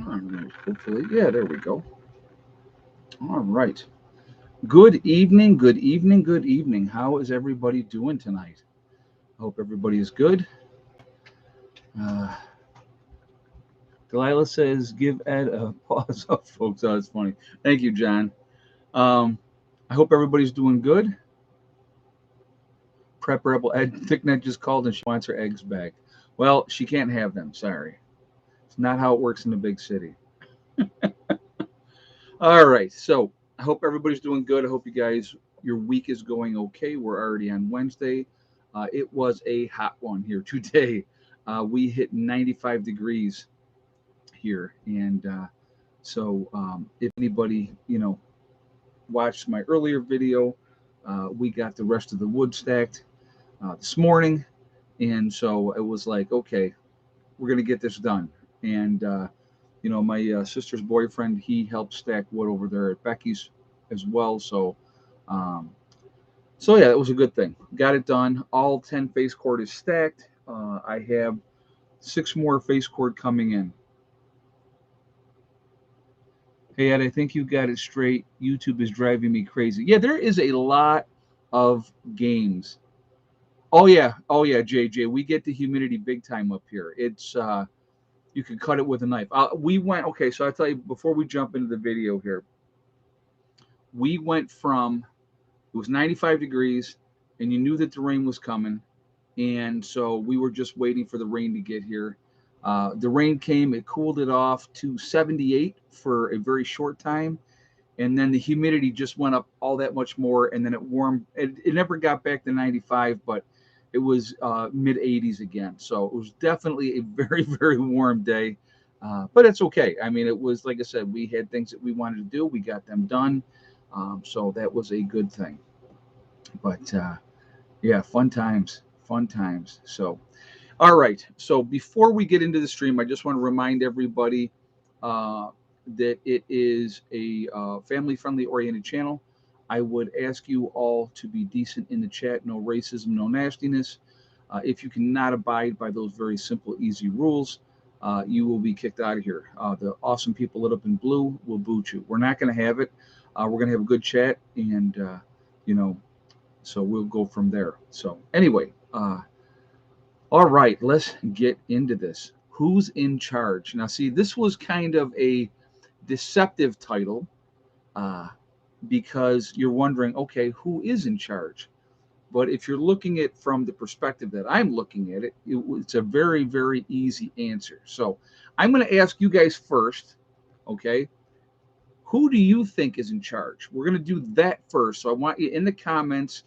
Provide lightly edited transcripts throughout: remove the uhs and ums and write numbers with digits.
All right, hopefully, yeah, there we go. All right. Good evening, good evening, good evening. How is everybody doing tonight? I hope everybody is good. Uh, Delilah says, give Ed a pause up, folks. Oh, that's funny. Thank you, John. Um, I hope everybody's doing good. Prep Rebel Ed Thicknet just called and she wants her eggs back. Well, she can't have them. Sorry. It's not how it works in the big city. All right. So I hope everybody's doing good. I hope you guys, your week is going okay. We're already on Wednesday. It was a hot one here today. We hit 95 degrees here. And if anybody, watched my earlier video, we got the rest of the wood stacked this morning. And so it was like, okay, we're going to get this done. And, my sister's boyfriend, he helped stack wood over there at Becky's as well. Um, so yeah, it was a good thing. Got it done. All 10 face cord is stacked. I have 6 more face cord coming in. Hey Ed, I think you got it straight. YouTube is driving me crazy. Yeah, there is a lot of games. Oh yeah, JJ. We get the humidity big time up here. It's you can cut it with a knife. We went okay. So I tell you before we jump into the video here, we went from it was 95 degrees, and you knew that the rain was coming, and so we were just waiting for the rain to get here. The rain came, it cooled it off to 78 for a very short time, and then the humidity just went up all that much more, and then it warmed. It never got back to 95, but it was mid 80s again. So it was definitely a very very warm day, but it's okay. I mean, it was like I said, we had things that we wanted to do, we got them done, so that was a good thing. But yeah, fun times, fun times. So all right. So before we get into the stream, I just want to remind everybody uh, that it is a family friendly oriented channel. I would ask you all to be decent in the chat, no racism, no nastiness. If you cannot abide by those very simple, easy rules, you will be kicked out of here. The awesome people lit up in blue will boot you. We're not going to have it. We're going to have a good chat, and you know, so we'll go from there. So anyway, all right, let's get into this. Who's in charge? Now, see, this was kind of a deceptive title uh, because you're wondering, okay, who is in charge? But if you're looking at from the perspective that I'm looking at it, it's a very, very easy answer. So I'm going to ask you guys first, okay? Who do you think is in charge? We're going to do that first. So I want you in the comments,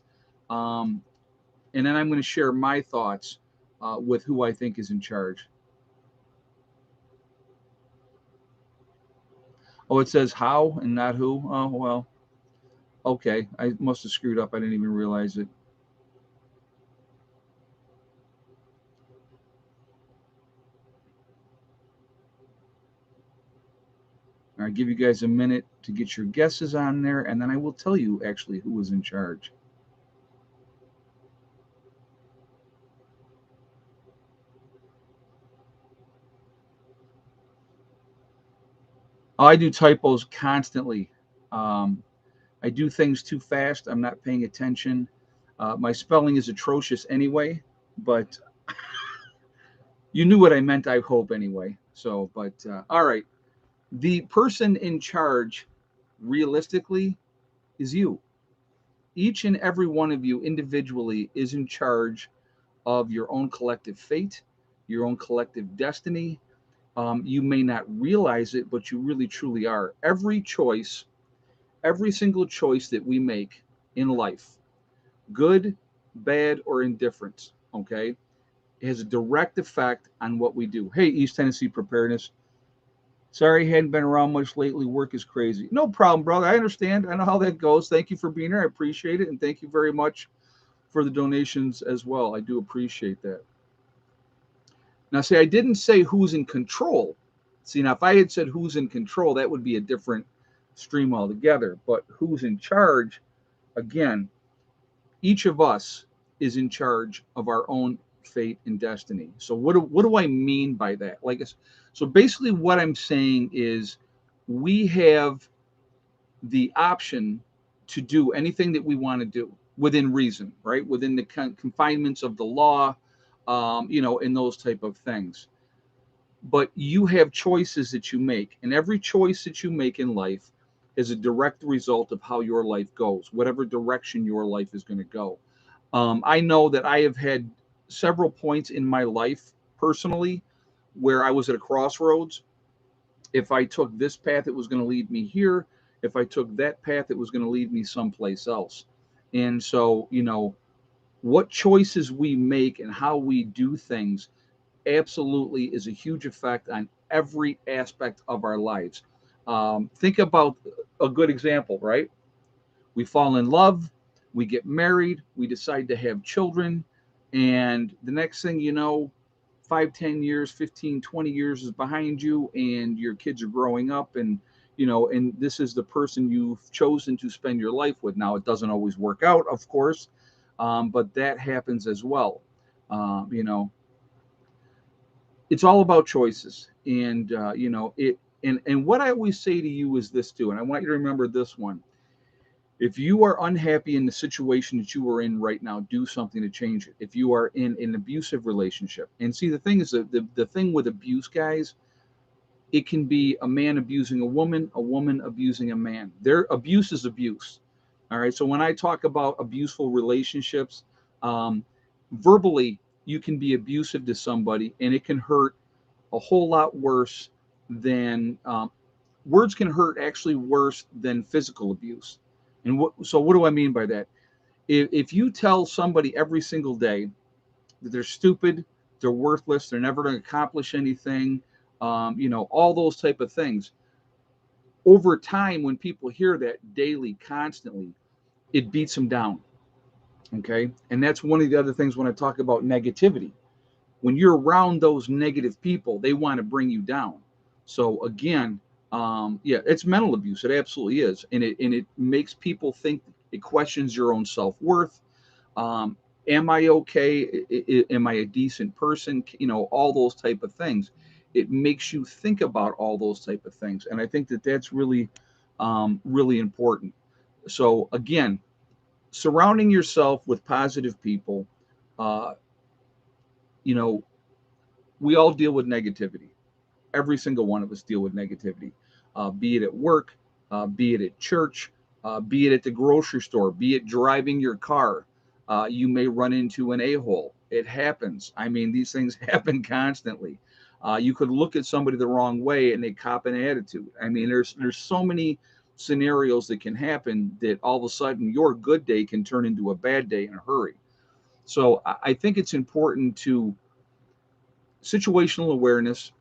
um, and then I'm going to share my thoughts with who I think is in charge. Oh, it says how and not who. Oh, well, okay. I must have screwed up. I didn't even realize it. I'll give you guys a minute to get your guesses on there, and then I will tell you actually who was in charge. Oh, I do typos constantly. Um, I do things too fast. I'm not paying attention. My spelling is atrocious anyway, but you knew what I meant, I hope, anyway. So, but all right. The person in charge, realistically, is you. Each and every one of you individually is in charge of your own collective fate, your own collective destiny. You may not realize it, but you really truly are. Every choice, every single choice that we make in life, good, bad, or indifferent, okay, has a direct effect on what we do. Hey, East Tennessee Preparedness. Sorry, hadn't been around much lately. Work is crazy. No problem, brother. I understand. I know how that goes. Thank you for being here. I appreciate it. And thank you very much for the donations as well. I do appreciate that. Now, see, I didn't say who's in control. See, now if I had said who's in control, that would be a different stream altogether. But who's in charge, again, each of us is in charge of our own fate, and destiny. So what do I mean by that? So basically, what I'm saying is we have the option to do anything that we want to do within reason, right? Within the confinements of the law, and those type of things. But you have choices that you make, and every choice that you make in life is a direct result of how your life goes, whatever direction your life is going to go. I know that I have had several points in my life personally where I was at a crossroads. If I took this path, it was going to lead me here. If I took that path, it was going to lead me someplace else. And so, what choices we make and how we do things absolutely is a huge effect on every aspect of our lives. Think about a good example, right? We fall in love, we get married, we decide to have children, and the next thing you know, 5, 10 years, 15, 20 years is behind you, and your kids are growing up, and this is the person you've chosen to spend your life with. Now, it doesn't always work out, of course, but that happens as well. Um, you know, it's all about choices, and it. And what I always say to you is this too, and I want you to remember this one: if you are unhappy in the situation that you are in right now, do something to change it. If you are in an abusive relationship, and see, the thing is that the thing with abuse, guys, it can be a man abusing a woman abusing a man. Their abuse is abuse. All right. So when I talk about abuseful relationships, um, verbally, you can be abusive to somebody, and it can hurt a whole lot worse than words can hurt actually worse than physical abuse. And what do I mean by that? If you tell somebody every single day that they're stupid, they're worthless, they're never going to accomplish anything, all those type of things. Over time, when people hear that daily, constantly, it beats them down. Okay, and that's one of the other things when I talk about negativity. When you're around those negative people, they want to bring you down. So again, yeah, it's mental abuse. It absolutely is, and it makes people think. It questions your own self worth. Um, am I okay? Am I a decent person? All those type of things. It makes you think about all those type of things, and I think that that's really, really important. So again, surrounding yourself with positive people. Uh, you know, we all deal with negativity. Every single one of us deal with negativity, be it at work, be it at church, be it at the grocery store, be it driving your car. You may run into an a-hole. It happens. I mean, these things happen constantly. You could look at somebody the wrong way and they cop an attitude. I mean, there's so many scenarios that can happen that all of a sudden your good day can turn into a bad day in a hurry. So I think it's important to situational awareness,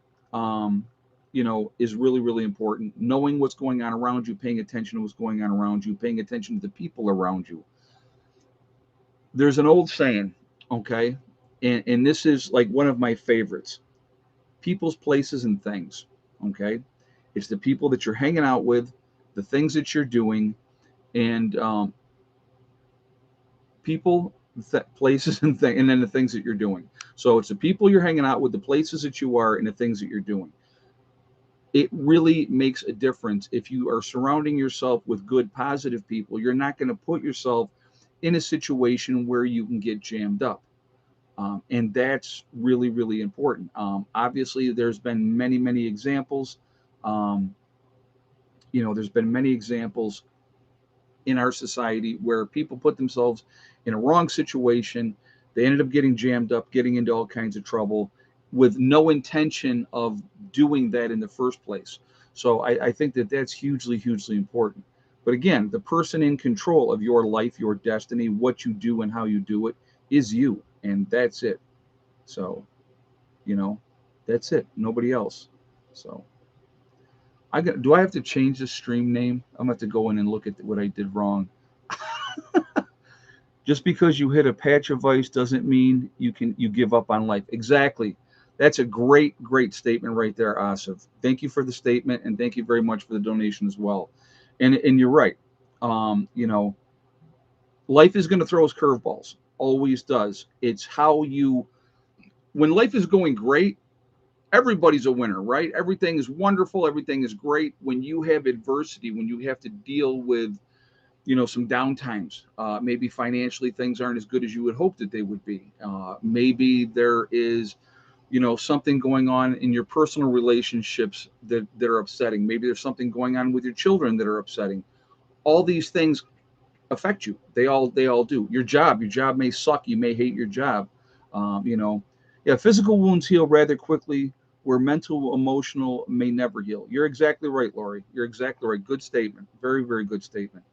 is really, really important. Knowing what's going on around you, paying attention to what's going on around you, paying attention to the people around you. There's an old saying, okay, and this is like one of my favorites: people's, places, and things. Okay, it's the people that you're hanging out with, the things that you're doing, and people, places, and things, and then the things that you're doing. So it's the people you're hanging out with, the places that you are, and the things that you're doing. It really makes a difference. If you are surrounding yourself with good, positive people, you're not going to put yourself in a situation where you can get jammed up. And that's really, really important. Obviously, there's been many, many examples. Um, there's been many examples in our society where people put themselves in a wrong situation. They ended up getting jammed up, getting into all kinds of trouble with no intention of doing that in the first place. So I think that that's hugely, hugely important. But again, the person in control of your life, your destiny, what you do and how you do it is you. And that's it. So, you know, that's it. Nobody else. So do I have to change the stream name? I'm gonna have to go in and look at what I did wrong. Just because you hit a patch of ice doesn't mean you give up on life. Exactly. That's a great, great statement right there, Asif. Thank you for the statement, and thank you very much for the donation as well. And you're right. Um, you know, Life is going to throw us curveballs. Always does. It's how you when life is going great, everybody's a winner, right? Everything is wonderful, everything is great. When you have adversity, when you have to deal with, some downtimes, maybe financially things aren't as good as you would hope that they would be. Maybe there is, something going on in your personal relationships that are upsetting. Maybe there's something going on with your children that are upsetting. All these things affect you. They all do. Your job may suck. You may hate your job. Yeah, physical wounds heal rather quickly, where mental, emotional may never heal. You're exactly right, Lori. You're exactly right. Good statement. Very, very good statement.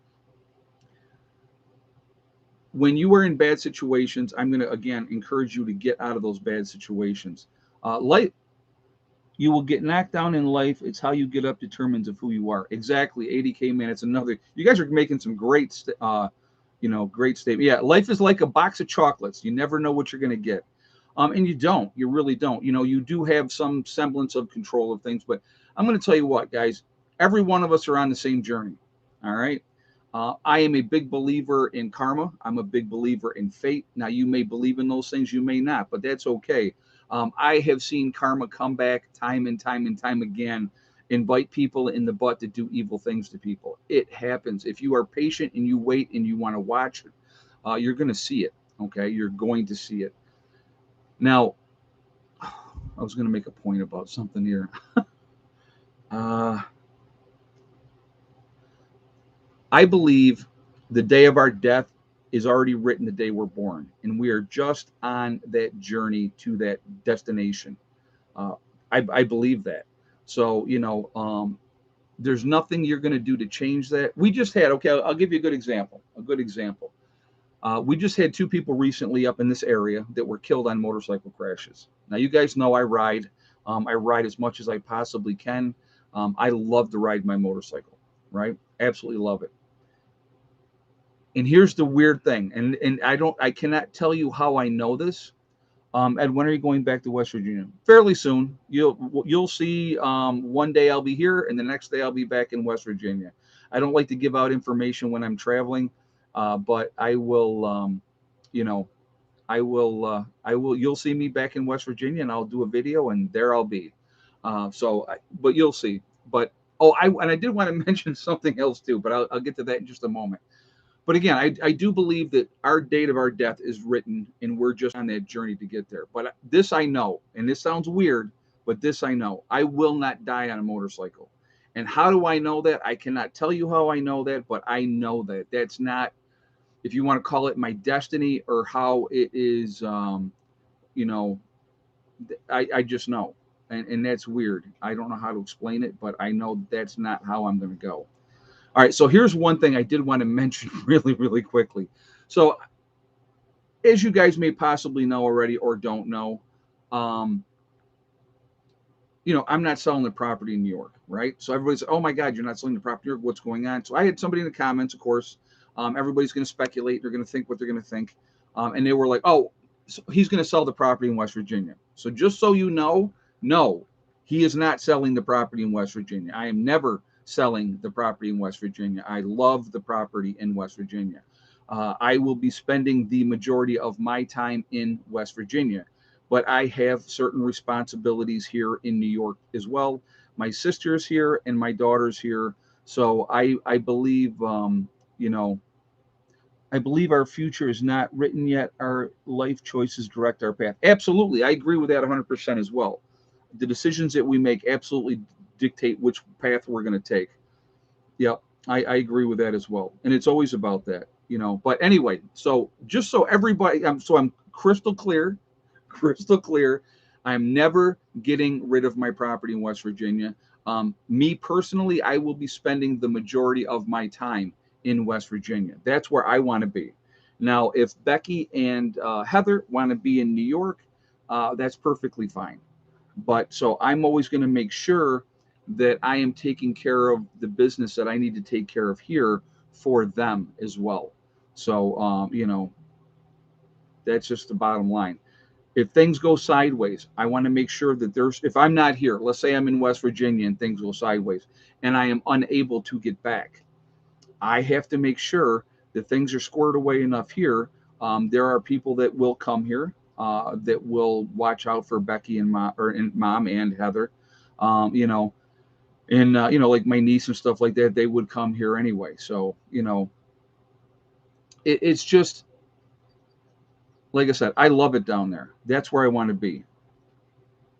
When you are in bad situations, I'm going to again encourage you to get out of those bad situations. Life, you will get knocked down in life. It's how you get up determines of who you are. Exactly. 80K man. It's another. You guys are making some great statement. Yeah, life is like a box of chocolates. You never know what you're going to get. And you don't. You really don't. You do have some semblance of control of things, but I'm going to tell you what, guys. Every one of us are on the same journey. All right. I am a big believer in karma. I'm a big believer in fate. Now, you may believe in those things, you may not, but that's okay. I have seen karma come back time and time and time again, invite people in the butt to do evil things to people. It happens. If you are patient and you wait and you want to watch it, you're going to see it. Okay. You're going to see it. Now, I was going to make a point about something here. Uh, I believe the day of our death is already written the day we're born, and we are just on that journey to that destination. Uh, I believe that. So, there's nothing you're going to do to change that. We just had, okay, I'll give you a good example. A good example. We just had two people recently up in this area that were killed on motorcycle crashes. Now, you guys know I ride. I ride as much as I possibly can. I love to ride my motorcycle, right? Absolutely love it. And here's the weird thing, and I cannot tell you how I know this. Ed, when are you going back to West Virginia? Fairly soon. You'll see. One day I'll be here, and the next day I'll be back in West Virginia. I don't like to give out information when I'm traveling, but I will. You know, I will. I will. You'll see me back in West Virginia, and I'll do a video, and there I'll be. But you'll see. But and I did want to mention something else too, but I'll get to that in just a moment. But again, I do believe that our date of our death is written and we're just on that journey to get there. But this I know, and this sounds weird, but this I know, I will not die on a motorcycle. And how do I know that? I cannot tell you how I know that, but I know that. That's not, if you want to call it my destiny or how it is, you know, I just know. And that's weird. I don't know how to explain it, but I know that's not how I'm going to go. All right, so here's one thing I did want to mention really, really quickly. So, as you guys may possibly know already or don't know, um, I'm not selling the property in New York, right? So everybody's, oh my God, you're not selling the property in New York. What's going on? So I had somebody in the comments, of course. Everybody's going to speculate. They're going to think what they're going to think. And they were like, oh, so he's going to sell the property in West Virginia. So just so you know, no, he is not selling the property in West Virginia. I am never selling the property in West Virginia. I love the property in West Virginia. I will be spending the majority of my time in West Virginia, but I have certain responsibilities here in New York as well. My sister's here and my daughter's here, so I believe you know I believe our future is not written yet. Our life choices direct our path. Absolutely, I agree with that 100% as well. The decisions that we make absolutely dictate which path we're going to take. Yeah, I agree with that as well, and it's always about that. But anyway, so just so everybody, I'm crystal clear, crystal clear. I'm never getting rid of my property in West Virginia. Me personally, I will be spending the majority of my time in West Virginia. That's where I want to be. Now, if Becky and Heather want to be in New York, that's perfectly fine. But so I'm always going to make sure that I am taking care of the business that I need to take care of here for them as well. So, that's just the bottom line. If things go sideways, I want to make sure that if I'm not here, let's say I'm in West Virginia and things go sideways and I am unable to get back, I have to make sure that things are squared away enough here. There are people that will come here. that will watch out for Becky and mom and Heather. You know, and you know, like my niece and stuff like that, they would come here anyway. So you know, it's just like I said, I love it down there. That's where I want to be.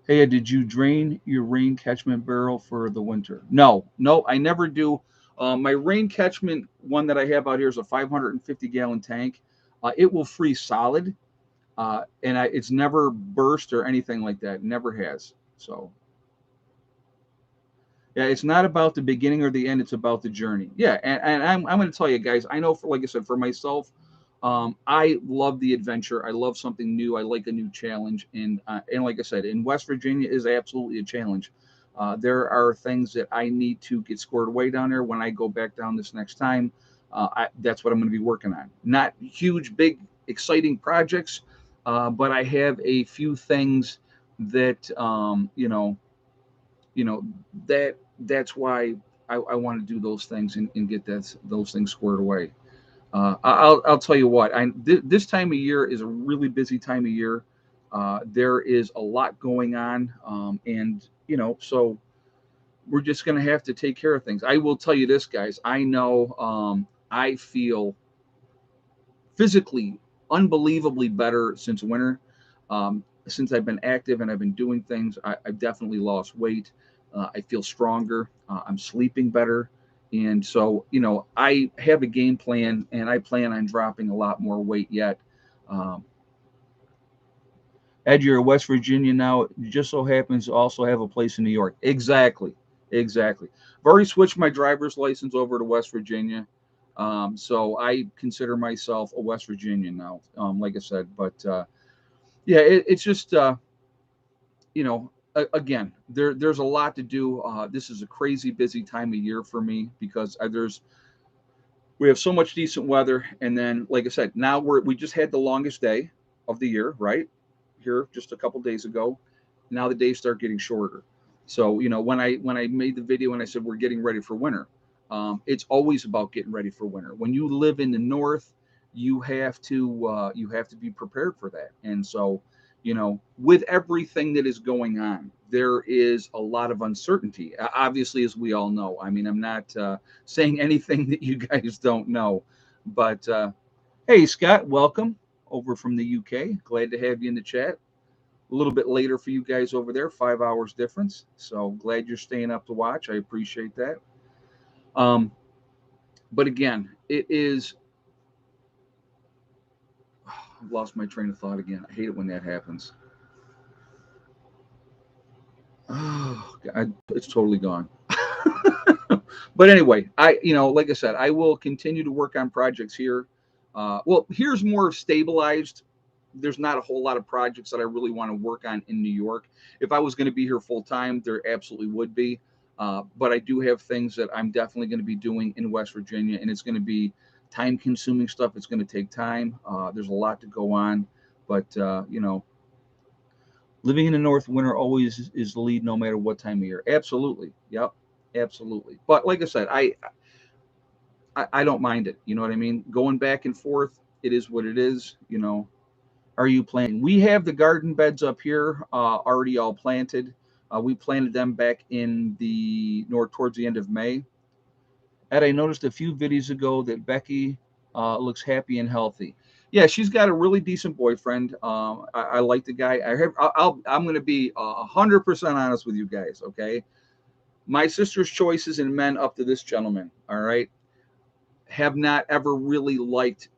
Hey, did you drain your rain catchment barrel for the winter? No, no, I never do. My rain catchment one that I have out here is a 550-gallon tank. It will freeze solid, and it's never burst or anything like that. Never has. So yeah, it's not about the beginning or the end. It's about the journey. Yeah, and I'm going to tell you guys. I know, for like I said, for myself, I love the adventure. I love something new. I like a new challenge, and like I said, in West Virginia is absolutely a challenge. There are things that I need to get squared away down there when I go back down this next time. That's what I'm going to be working on. Not huge, big, exciting projects, but I have a few things that you know that's why I want to do those things and get those things squared away. I'll tell you what. This time of year is a really busy time of year. There is a lot going on, and so we're just going to have to take care of things. I will tell you this, guys. I know I feel physically unbelievably better since winter. Since I've been active and I've been doing things, I've definitely lost weight. I feel stronger. I'm sleeping better. And so, I have a game plan and I plan on dropping a lot more weight yet. Um, Ed, you're in West Virginia now. It just so happens to also have a place in New York. Exactly. Exactly. I've already switched my driver's license over to West Virginia. So I consider myself a West Virginian now, like I said. But yeah, it's just, again, there's a lot to do. This is a crazy busy time of year for me because we have so much decent weather. And then, like I said, now we just had the longest day of the year, right? Here just a couple days ago. Now the days start getting shorter. So when I made the video and I said we're getting ready for winter, it's always about getting ready for winter. When you live in the north, you have to be prepared for that. And so, with everything that is going on, there is a lot of uncertainty. Obviously, as we all know. I mean, I'm not saying anything that you guys don't know, but hey, Scott, welcome over from the UK. Glad to have you in the chat. A little bit later for you guys over there, 5 hours difference. So glad you're staying up to watch. I appreciate that. Um, but again, it is. I've lost my train of thought again. I hate it when that happens. Oh, God, it's totally gone. But anyway, like I said, I will continue to work on projects here. Well, here's more stabilized. There's not a whole lot of projects that I really want to work on in New York. If I was going to be here full time, there absolutely would be. But I do have things that I'm definitely going to be doing in West Virginia, and it's going to be time consuming stuff. It's going to take time. There's a lot to go on, but living in the North, winter always is the lead, no matter what time of year. Absolutely, yep, absolutely. But like I said, I don't mind it. You know what I mean? Going back and forth, it is what it is. Are you planting? We have the garden beds up here already all planted. We planted them back in the north towards the end of May. And I noticed a few videos ago that Becky looks happy and healthy. Yeah, she's got a really decent boyfriend. I like the guy. I'm going to be 100% honest with you guys. Okay, my sister's choices in men up to this gentleman. All right, have not ever really liked.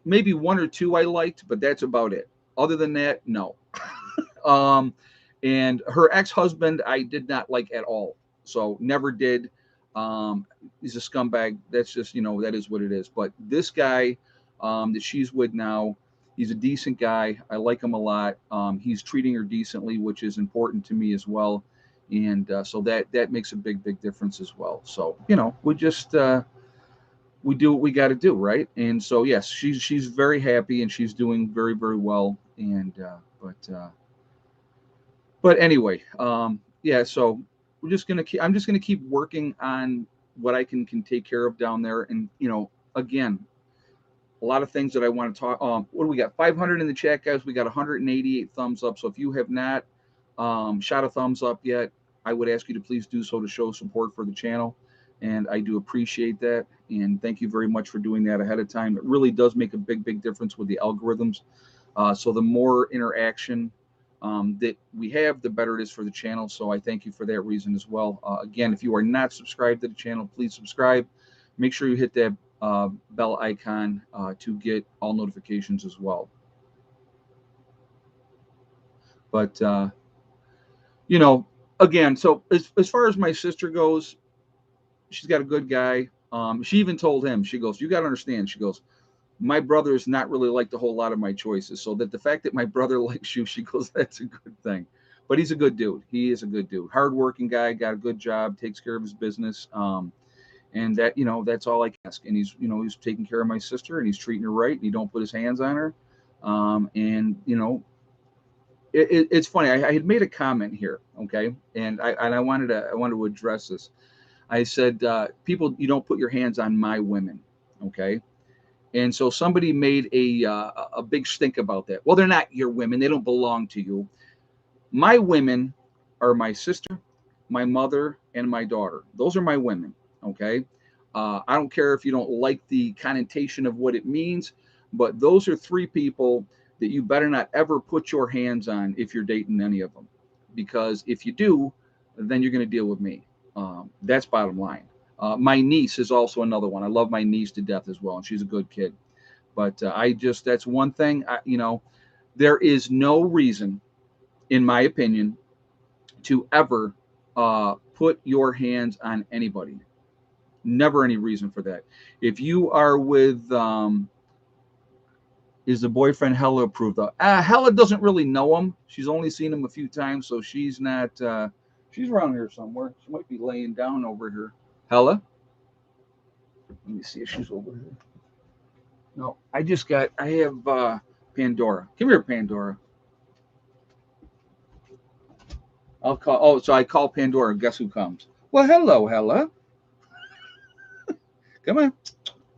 Maybe one or two I liked, but that's about it. Other than that, no. Um, and her ex-husband, I did not like at all. So never did. He's a scumbag. That's just, that is what it is. But this guy that she's with now, he's a decent guy. I like him a lot. He's treating her decently, which is important to me as well. And so that makes a big difference as well. So, we just we do what we got to do, right? And so yes, she's very happy and she's doing very well. And but anyway, yeah. So I'm just gonna keep working on what I can take care of down there. And again, a lot of things that I want to talk. What do we got? 500 in the chat, guys. We got 188 thumbs up. So if you have not shot a thumbs up yet, I would ask you to please do so to show support for the channel. And I do appreciate that. And thank you very much for doing that ahead of time. It really does make a big, big difference with the algorithms. So the more interaction that we have, the better it is for the channel. So I thank you for that reason as well. Again, if you are not subscribed to the channel, please subscribe. Make sure you hit that bell icon to get all notifications as well. But, again, so as far as my sister goes, she's got a good guy. She even told him, she goes, you got to understand, she goes, my brother is not really liked a whole lot of my choices. So that the fact that my brother likes you, she goes, that's a good thing. But he's a good dude. He is a good dude. Hardworking guy, got a good job, takes care of his business. And that, that's all I can ask. And he's taking care of my sister and he's treating her right. And he don't put his hands on her. It's funny. I had made a comment here. Okay. And I wanted to address this. I said, people, you don't put your hands on my women. Okay. And so somebody made a big stink about that. Well, they're not your women. They don't belong to you. My women are my sister, my mother, and my daughter. Those are my women. Okay. I don't care if you don't like the connotation of what it means, but those are three people that you better not ever put your hands on if you're dating any of them. Because if you do, then you're going to deal with me. That's bottom line. My niece is also another one. I love my niece to death as well, and she's a good kid. But that's one thing, there is no reason, in my opinion, to ever put your hands on anybody. Never any reason for that. If you are with, is the boyfriend Hella approved of? Hella doesn't really know him. She's only seen him a few times, so she's not, she's around here somewhere. She might be laying down over here. Hella? Let me see if she's over here. No, I have Pandora. Come here, Pandora. I'll call. Oh, so I call Pandora. Guess who comes? Well, hello, Hella. Come on,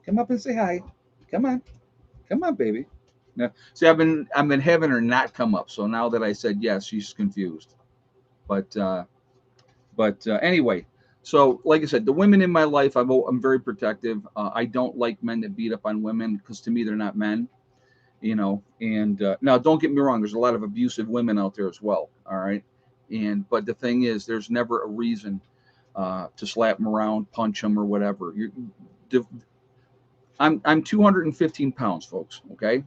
come up and say hi. Come on, baby. Now, see, I've been having her not come up. So now that I said yes, she's confused. But anyway, so like I said, the women in my life, I'm very protective. I don't like men that beat up on women because to me they're not men. And now don't get me wrong, there's a lot of abusive women out there as well. All right. But the thing is, there's never a reason to slap them around, punch them, or whatever. I'm 215 pounds, folks. Okay.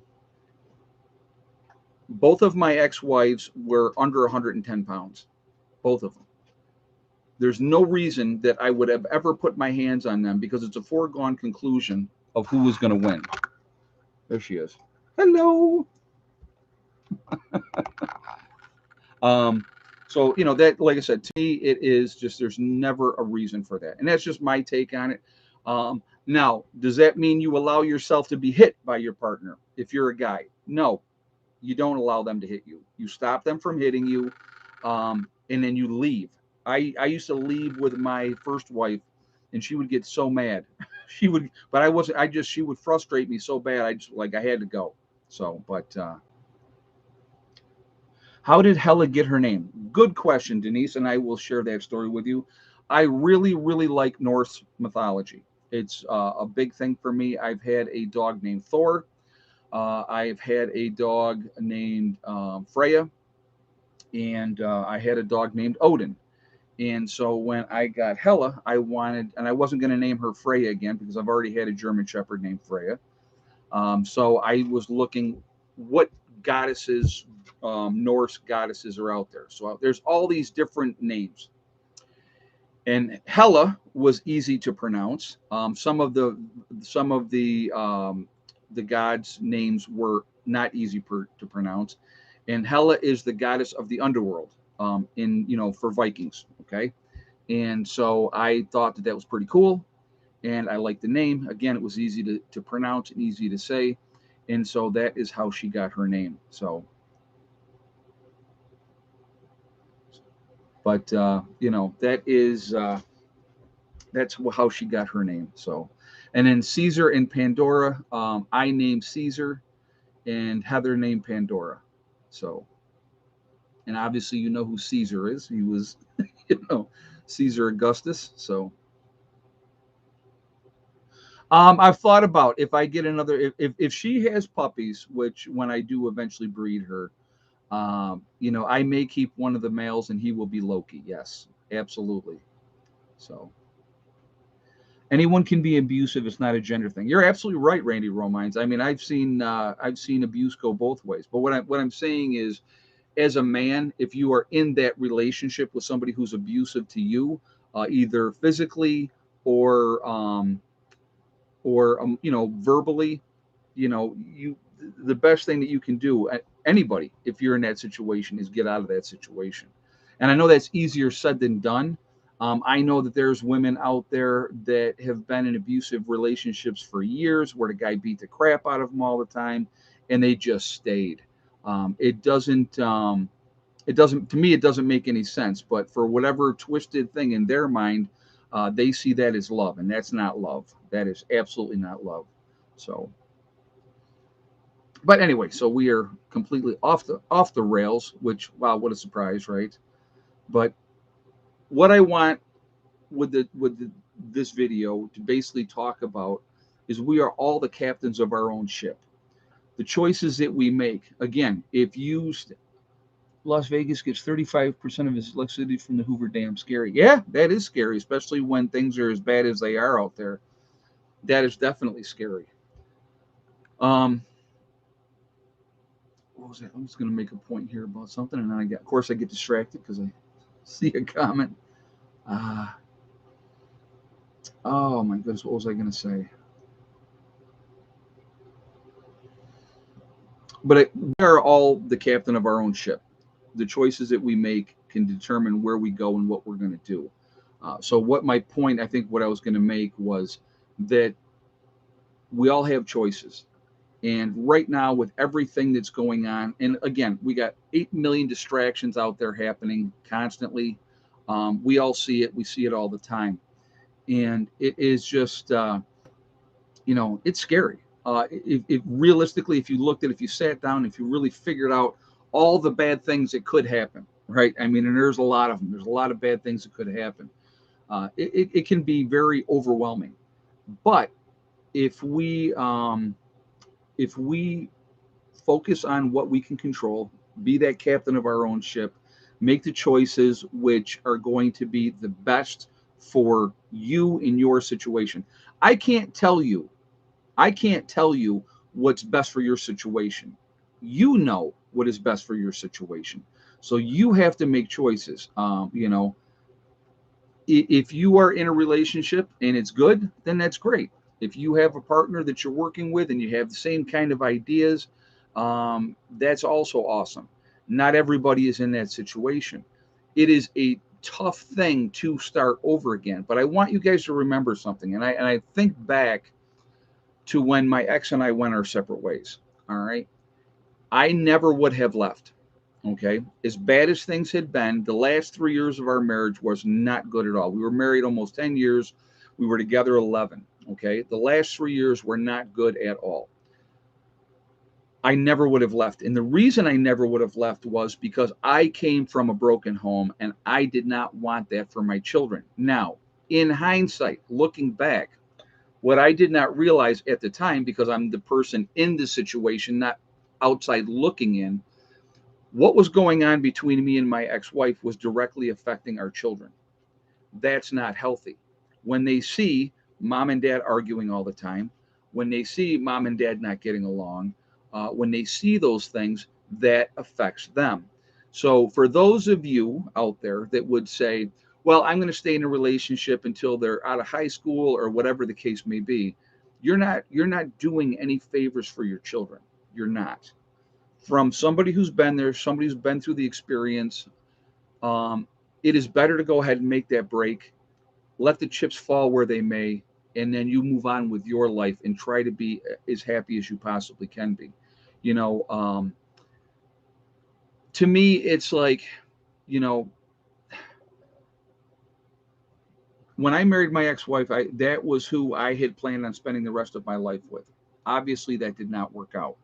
Both of my ex-wives were under 110 pounds. Both of them. There's no reason that I would have ever put my hands on them because it's a foregone conclusion of who was going to win. There she is. Hello. So that, like I said, to me, it is just there's never a reason for that, and that's just my take on it. Now, does that mean you allow yourself to be hit by your partner if you're a guy? No, you don't allow them to hit you. You stop them from hitting you, and then you leave. I used to leave with my first wife, and she would get so mad. She would, but I wasn't. She would frustrate me so bad. I had to go. So, but. How did Hella get her name? Good question, Denise, and I will share that story with you. I really, really like Norse mythology. It's a big thing for me. I've had a dog named Thor. I've had a dog named Freya, and I had a dog named Odin. And so when I got Hella, I wasn't going to name her Freya again because I've already had a German Shepherd named Freya. So I was looking what goddesses, Norse goddesses are out there. So there's all these different names. And Hela was easy to pronounce. Some of the gods' names were not easy to pronounce. And Hela is the goddess of the underworld for Vikings. Okay. And so I thought that was pretty cool. And I liked the name. Again, it was easy to pronounce and easy to say. And so that is how she got her name. So, but, that is That's how she got her name. So, and then Caesar and Pandora. I named Caesar, and Heather named Pandora. So, and obviously you know who Caesar is. He was, you know, Caesar Augustus. So, I've thought about if I get another, if she has puppies, which when I do eventually breed her, you know, I may keep one of the males and he will be Loki. Yes, absolutely. So anyone can be abusive. It's not a gender thing. You're absolutely right, Randy Romines. I mean, I've seen abuse go both ways. But what I'm saying is, as a man, if you are in that relationship with somebody who's abusive to you, either physically or you know, verbally, you know, you the best thing that you can do, anybody, if you're in that situation, is get out of that situation. And I know that's easier said than done. I know that there's women out there that have been in abusive relationships for years, where the guy beat the crap out of them all the time, and they just stayed. It doesn't. It doesn't. To me, it doesn't make any sense. But for whatever twisted thing in their mind, they see that as love, and that's not love. That is absolutely not love. So, but anyway, so we are completely off the rails, which, wow, what a surprise, right? But what I want this video to basically talk about is we are all the captains of our own ship. The choices that we make. Again, if you Las Vegas gets 35% of its electricity from the Hoover Dam. Scary. Yeah, that is scary, especially when things are as bad as they are out there. That is definitely scary. Um, what was that? I'm just going to make a point here about something, and then of course, I get distracted because I see a comment. Uh, oh my goodness, what was I going to say? But we are all the captain of our own ship. The choices that we make can determine where we go and what we're going to do. So, what my point, I think, what I was going to make was that we all have choices. And right now, with everything that's going on, and again, we got 8 million distractions out there happening constantly. We all see it, we see it all the time. And it is just, you know, it's scary. If realistically, if you looked at, if you sat down, if you really figured out all the bad things that could happen, right? I mean, and there's a lot of them. There's a lot of bad things that could happen. It can be very overwhelming. But if we if we focus on what we can control, be that captain of our own ship, make the choices which are going to be the best for you in your situation. I can't tell you I can't tell you what's best for your situation. You know what is best for your situation. So you have to make choices. You know, if you are in a relationship and it's good, then that's great. If you have a partner that you're working with and you have the same kind of ideas, that's also awesome. Not everybody is in that situation. It is a tough thing to start over again. But I want you guys to remember something. And I think back to when my ex and I went our separate ways. All right. I never would have left. Okay. As bad as things had been, the last 3 years of our marriage was not good at all. We were married almost 10 years. We were together 11. Okay. The last 3 years were not good at all. I never would have left. And the reason I never would have left was because I came from a broken home and I did not want that for my children. Now, in hindsight, looking back, what I did not realize at the time, because I'm the person in the situation, not outside looking in, what was going on between me and my ex wife was directly affecting our children. That's not healthy. When they see mom and dad arguing all the time, when they see mom and dad not getting along, when they see those things, that affects them. So, for those of you out there that would say, well, I'm going to stay in a relationship until they're out of high school or whatever the case may be, you're not doing any favors for your children. You're not. From somebody who's been there, somebody who's been through the experience, um, it is better to go ahead and make that break, let the chips fall where they may, and then you move on with your life and try to be as happy as you possibly can be. You know, to me, it's like, you know, when I married my ex-wife, that was who I had planned on spending the rest of my life with. Obviously, that did not work out.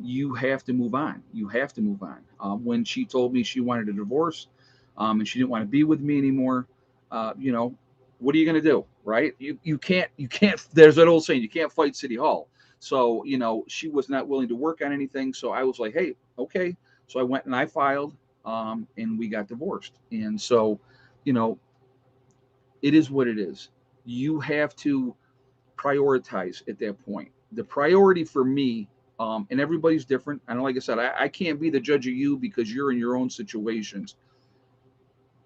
You have to move on. You have to move on. When she told me she wanted a divorce, and she didn't want to be with me anymore, you know, what are you going to do, right? You can't. There's that old saying, you can't fight City Hall. So she was not willing to work on anything. So I was like, hey, okay. So I went and I filed, and we got divorced. And so, you know, it is what it is. You have to prioritize at that point. The priority for me, and everybody's different. And like I said, I can't be the judge of you because you're in your own situations.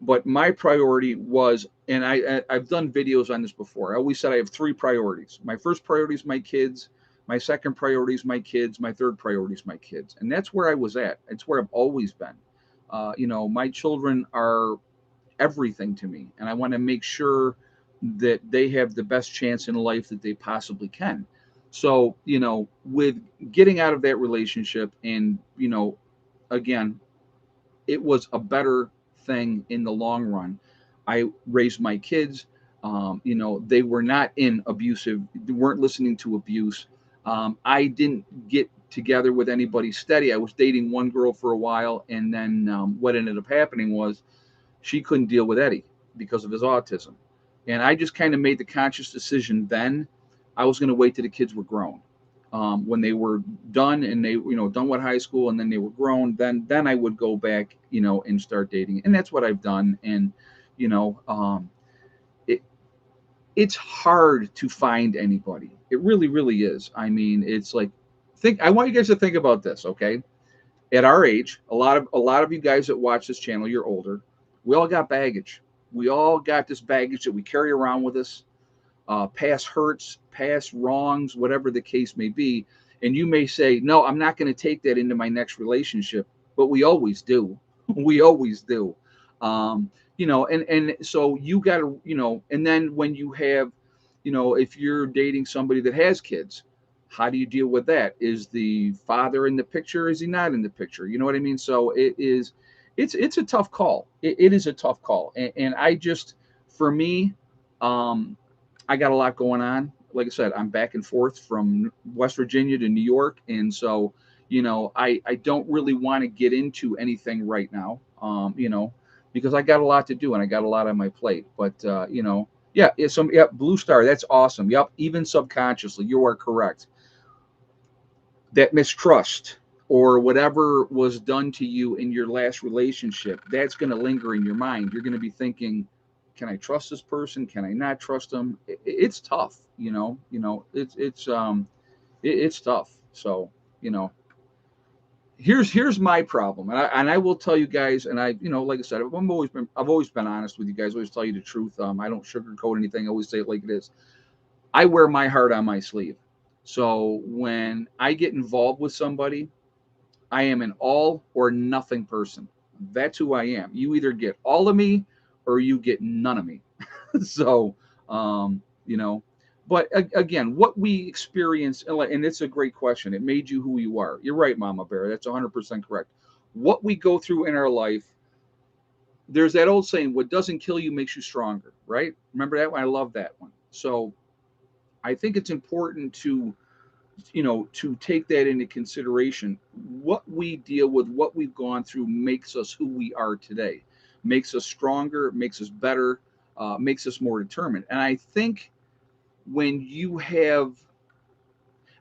But my priority was, and I've done videos on this before. I always said I have three priorities. My first priority is my kids. My second priority is my kids. My third priority is my kids. And that's where I was at. It's where I've always been. My children are everything to me, and I want to make sure that they have the best chance in life that they possibly can. So, with getting out of that relationship, and again, it was a better thing in the long run. I raised my kids. They were not in abusive, they weren't listening to abuse. I didn't get together with anybody steady. I was dating one girl for a while, and then what ended up happening was she couldn't deal with Eddie because of his autism. And I just kind of made the conscious decision then I was going to wait till the kids were grown. When they were done and they, done with high school and then they were grown, then I would go back, and start dating. And that's what I've done. And, you know, um, it, it's hard to find anybody. It really, really is. I mean, it's like, I want you guys to think about this, okay? At our age, a lot of you guys that watch this channel, you're older. We all got baggage. We all got this baggage that we carry around with us, past hurts, past wrongs, whatever the case may be. And you may say, no, I'm not going to take that into my next relationship, but we always do. We always do. And so you got to, and then when you have, if you're dating somebody that has kids, how do you deal with that? Is the father in the picture? Is he not in the picture? You know what I mean? So it's a tough call. It is a tough call. And I just, for me, um, I got a lot going on. Like I said, I'm back and forth from West Virginia to New York. And so, I don't really want to get into anything right now, because I got a lot to do and I got a lot on my plate. But, yeah, Blue Star, that's awesome. Yep, even subconsciously, you are correct. That mistrust or whatever was done to you in your last relationship, that's going to linger in your mind. You're going to be thinking, can I trust this person? Can I not trust them? It's tough, it's tough. So, you know, here's my problem, and I will tell you guys, and like I said, I've always been honest with you guys. I always tell you the truth. I don't sugarcoat anything. I always say it like it is. I wear my heart on my sleeve. So when I get involved with somebody, I am an all or nothing person. That's who I am. You either get all of me or you get none of me. So, um, you know, but again, what we experience, and it's a great question. It made you who you are. You're right, Mama Bear. That's 100% correct. What we go through in our life, there's that old saying, what doesn't kill you makes you stronger, right? Remember that one? I love that one. So I think it's important to take that into consideration. What we deal with, what we've gone through, makes us who we are today, makes us stronger, makes us better, makes us more determined. And I think when you have,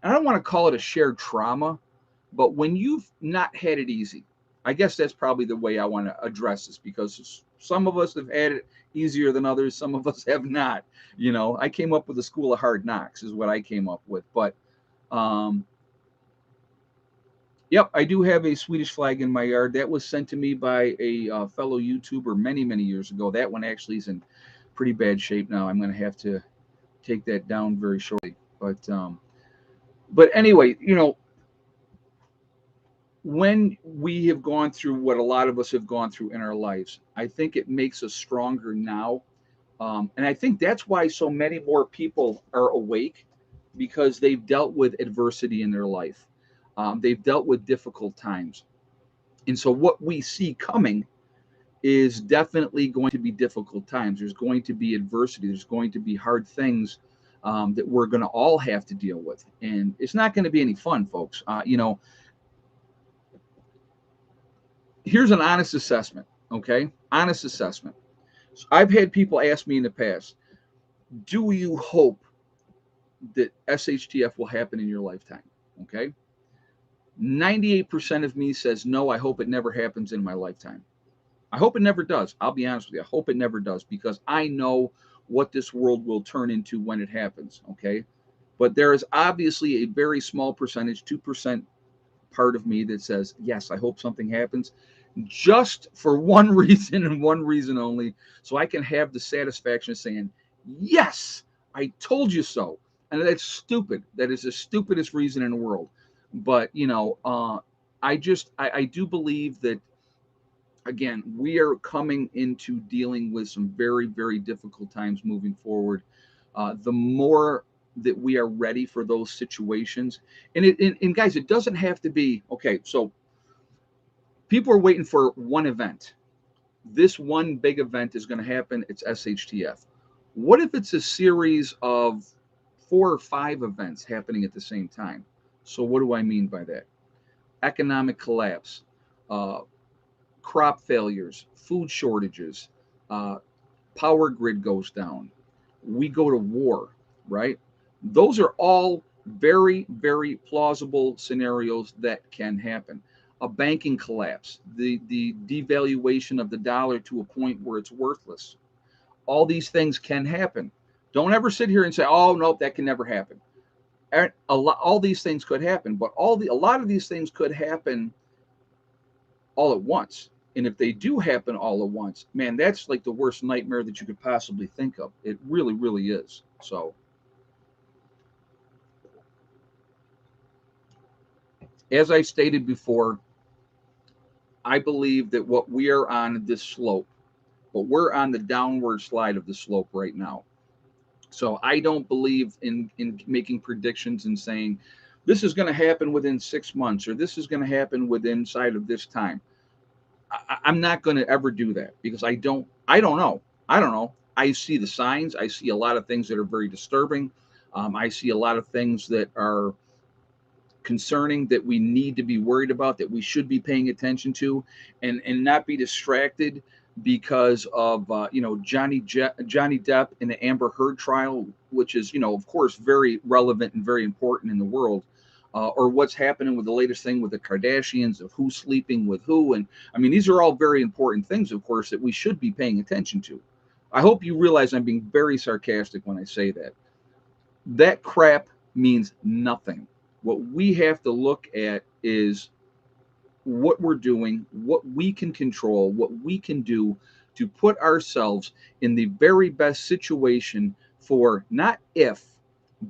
and I don't want to call it a shared trauma, but when you've not had it easy, I guess that's probably the way I want to address this, because some of us have had it easier than others, some of us have not. I came up with a school of hard knocks is what I came up with. But um, yep, I do have a Swedish flag in my yard. That was sent to me by a fellow YouTuber many, many years ago. That one actually is in pretty bad shape now. I'm going to have to take that down very shortly. But anyway, when we have gone through what a lot of us have gone through in our lives, I think it makes us stronger now. And I think that's why so many more people are awake, because they've dealt with adversity in their life. They've dealt with difficult times. And so what we see coming is definitely going to be difficult times. There's going to be adversity. There's going to be hard things that we're going to all have to deal with, and it's not going to be any fun, folks. Here's an honest assessment. Okay, honest assessment. So I've had people ask me in the past, "Do you hope that SHTF will happen in your lifetime?" Okay, 98% of me says no. I hope it never happens in my lifetime. I hope it never does. I'll be honest with you. I hope it never does because I know what this world will turn into when it happens. Okay. But there is obviously a very small percentage, 2% part of me that says, yes, I hope something happens just for one reason and one reason only. So I can have the satisfaction of saying, yes, I told you so. And that's stupid. That is the stupidest reason in the world. But, I do believe that again, we are coming into dealing with some very, very difficult times moving forward. The more that we are ready for those situations, and guys, it doesn't have to be okay. So people are waiting for one event. This one big event is going to happen. It's SHTF. What if it's a series of 4 or 5 events happening at the same time? So what do I mean by that? Economic collapse, uh, crop failures, food shortages, uh, power grid goes down, we go to war, right? Those are all very, very plausible scenarios that can happen. A banking collapse, the devaluation of the dollar to a point where it's worthless. All these things can happen. Don't ever sit here and say, "Oh no, that can never happen." All these things could happen, but a lot of these things could happen all at once. And if they do happen all at once, man, that's like the worst nightmare that you could possibly think of. It really, really is. So, as I stated before, I believe that what we are on this slope, but we're on the downward slide of the slope right now. So I don't believe in making predictions and saying this is going to happen within 6 months or this is going to happen within inside of this time. I'm not going to ever do that because I don't know. I don't know. I see the signs. I see a lot of things that are very disturbing. I see a lot of things that are concerning that we need to be worried about, that we should be paying attention to, and not be distracted because of Johnny Depp in the Amber Heard trial, which is of course very relevant and very important in the world. Or what's happening with the latest thing with the Kardashians of who's sleeping with who. And I mean, these are all very important things, of course, that we should be paying attention to. I hope you realize I'm being very sarcastic when I say that. That crap means nothing. What we have to look at is what we're doing, what we can control, what we can do to put ourselves in the very best situation for not if,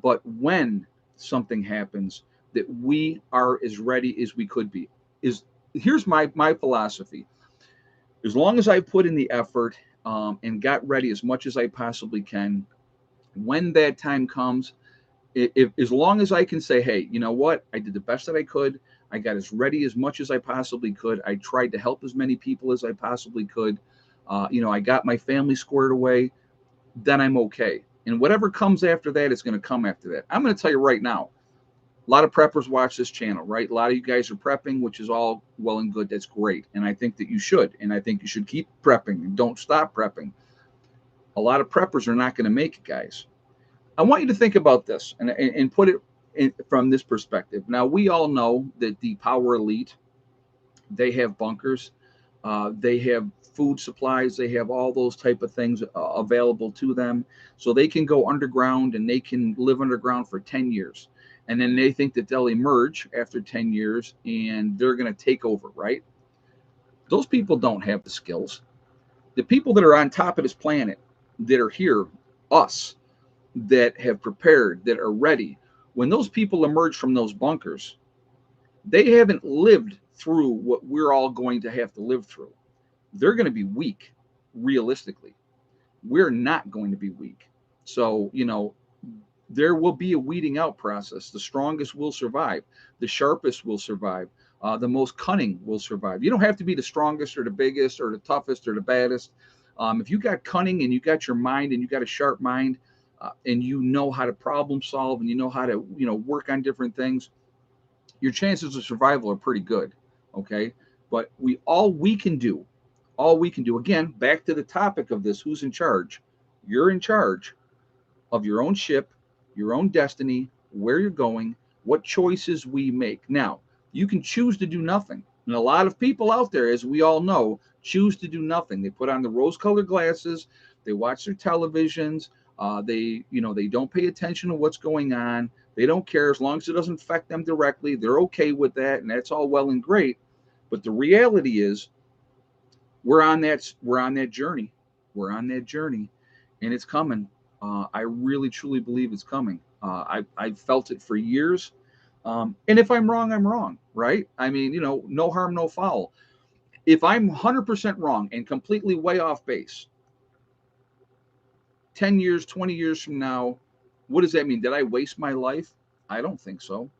but when something happens, that we are as ready as we could be. Is Here's my philosophy. As long as I put in the effort and got ready as much as I possibly can, when that time comes, if as long as I can say, hey, you know what, I did the best that I could. I got as ready as much as I possibly could. I tried to help as many people as I possibly could. I got my family squared away. Then I'm okay. And whatever comes after that is going to come after that. I'm going to tell you right now. A lot of preppers watch this channel, right? A lot of you guys are prepping, which is all well and good. That's great, and I think that you should, and I think you should keep prepping and don't stop prepping. A lot of preppers are not going to make it, guys. I want you to think about this and put it from this perspective. Now, we all know that the power elite, they have bunkers, they have food supplies, they have all those type of things available to them. So they can go underground and they can live underground for 10 years. And then they think that they'll emerge after 10 years and they're going to take over, right? Those people don't have the skills. The people that are on top of this planet that are here, us, that have prepared, that are ready, when those people emerge from those bunkers, they haven't lived through what we're all going to have to live through. They're going to be weak, realistically. We're not going to be weak. So, there will be a weeding out process. The strongest will survive, the sharpest will survive. The most cunning will survive. You don't have to be the strongest or the biggest or the toughest or the baddest. If you got cunning and you got your mind and you got a sharp mind, and you know how to problem solve and you know how to work on different things, your chances of survival are pretty good. Okay, but all we can do again, back to the topic of this: who's in charge? You're in charge of your own ship, your own destiny, where you're going, what choices we make. Now, you can choose to do nothing. And a lot of people out there, as we all know, choose to do nothing. They put on the rose-colored glasses, they watch their televisions, they don't pay attention to what's going on. They don't care as long as it doesn't affect them directly. They're okay with that, and that's all well and great. But the reality is, we're on that journey. We're on that journey, and it's coming. I really truly believe it's coming. I've felt it for years, and if I'm wrong, I'm wrong, right? I mean, no harm, no foul. If I'm 100% wrong and completely way off base, 10 years, 20 years from now, what does that mean? Did I waste my life? I don't think so.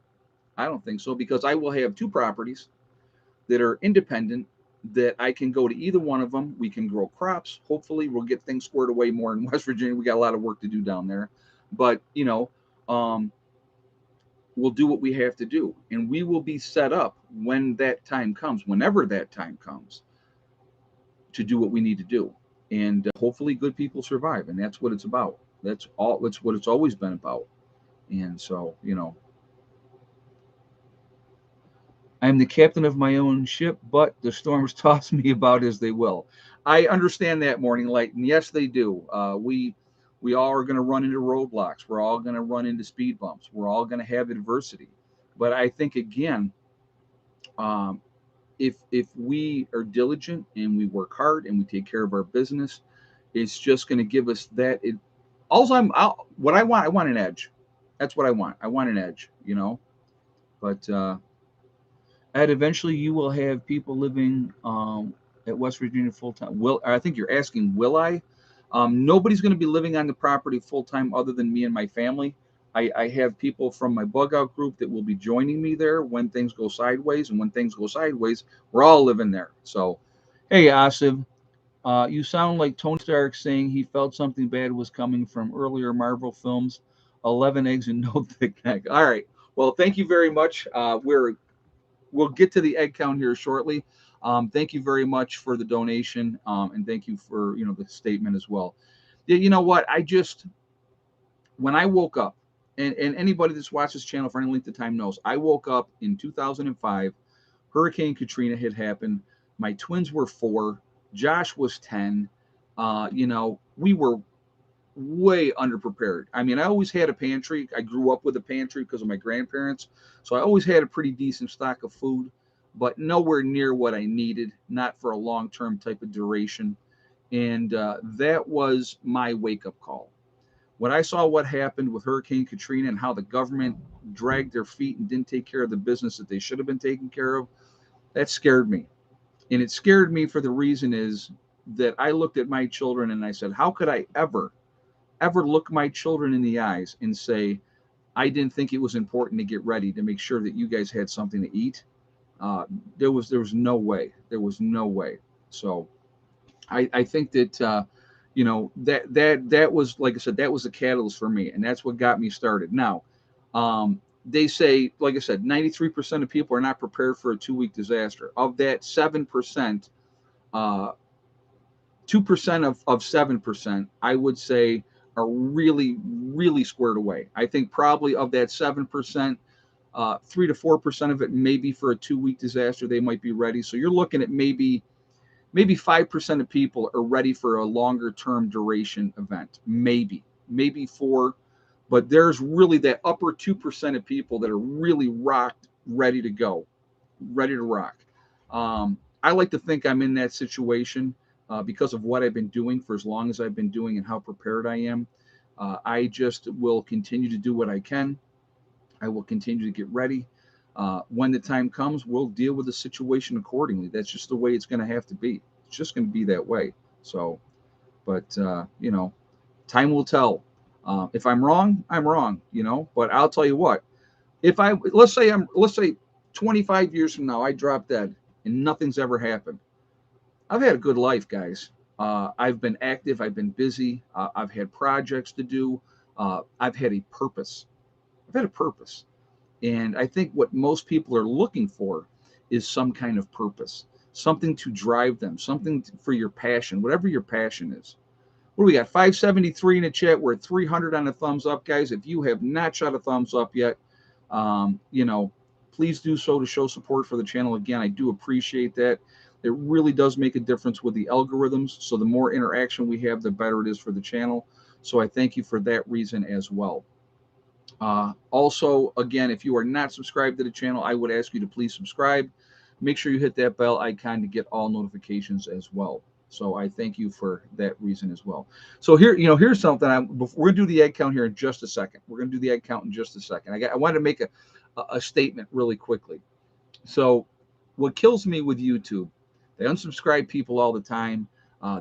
I don't think so, because I will have two properties that are independent, that I can go to either one of them. We can grow crops. Hopefully, we'll get things squared away more in West Virginia. We got a lot of work to do down there, but um, we'll do what we have to do, and we will be set up when that time comes, whenever that time comes, to do what we need to do. And hopefully, good people survive, and that's what it's about. That's all. That's what it's always been about. And so, I am the captain of my own ship, but the storms toss me about as they will. I understand that, Morning Light, and yes, they do. We all are going to run into roadblocks. We're all going to run into speed bumps. We're all going to have adversity. But I think, again, um, if we are diligent and we work hard and we take care of our business, it's just going to give us that. What I want an edge. That's what I want. I want an edge. But and eventually you will have people living at West Virginia full time. I think you're asking, will I? Nobody's going to be living on the property full time other than me and my family. I have people from my bug out group that will be joining me there when things go sideways, and when things go sideways, we're all living there. So, hey, Asif, you sound like Tony Stark saying he felt something bad was coming from earlier Marvel films. 11 eggs and no thick neck. All right. Well, thank you very much. We'll get to the egg count here shortly. Thank you very much for the donation, and thank you for the statement as well. Yeah, you know what? When I woke up, and anybody that's watched this channel for any length of time knows, I woke up in 2005. Hurricane Katrina had happened. My twins were 4. Josh was 10. We were way underprepared. I mean, I always had a pantry. I grew up with a pantry because of my grandparents. So I always had a pretty decent stock of food, but nowhere near what I needed, not for a long-term type of duration. And that was my wake-up call. When I saw what happened with Hurricane Katrina and how the government dragged their feet and didn't take care of the business that they should have been taking care of, that scared me. And it scared me for the reason is that I looked at my children and I said, how could I ever look my children in the eyes and say, I didn't think it was important to get ready to make sure that you guys had something to eat? There was no way. There was no way. So I think that that was, like I said, that was the catalyst for me, and that's what got me started. Now, they say, like I said, 93% of people are not prepared for a 2-week disaster. Of that 7%, 2% of 7%, I would say, are really, really squared away. I think probably of that 7%, 3 to 4% of it maybe for a 2-week disaster they might be ready. So you're looking at maybe 5% of people are ready for a longer term duration event. Maybe 4, but there's really that upper 2% of people that are really rocked, ready to go, ready to rock. I like to think I'm in that situation because of what I've been doing for as long as I've been doing and how prepared I am. I just will continue to do what I can. I will continue to get ready. When the time comes, we'll deal with the situation accordingly. That's just the way it's going to have to be. It's just going to be that way. So, but time will tell. If I'm wrong, I'm wrong. But I'll tell you what. If I let's say 25 years from now, I drop dead and nothing's ever happened. I've had a good life, guys. I've been active. I've been busy. I've had projects to do. I've had a purpose. I've had a purpose. And I think what most people are looking for is some kind of purpose, something to drive them, something for your passion, whatever your passion is. What do we got? 573 in the chat. We're at 300 on the thumbs up, guys. If you have not shot a thumbs up yet, you know, please do so to show support for the channel. Again, I do appreciate that. It really does make a difference with the algorithms. So the more interaction we have, the better it is for the channel. So I thank you for that reason as well. Also, again, if you are not subscribed to the channel, I would ask you to please subscribe. Make sure you hit that bell icon to get all notifications as well. So I thank you for that reason as well. So here, here's something. We're gonna do the egg count here in just a second. We're gonna do the egg count in just a second. I wanted to make a statement really quickly. So, what kills me with YouTube, they unsubscribe people all the time.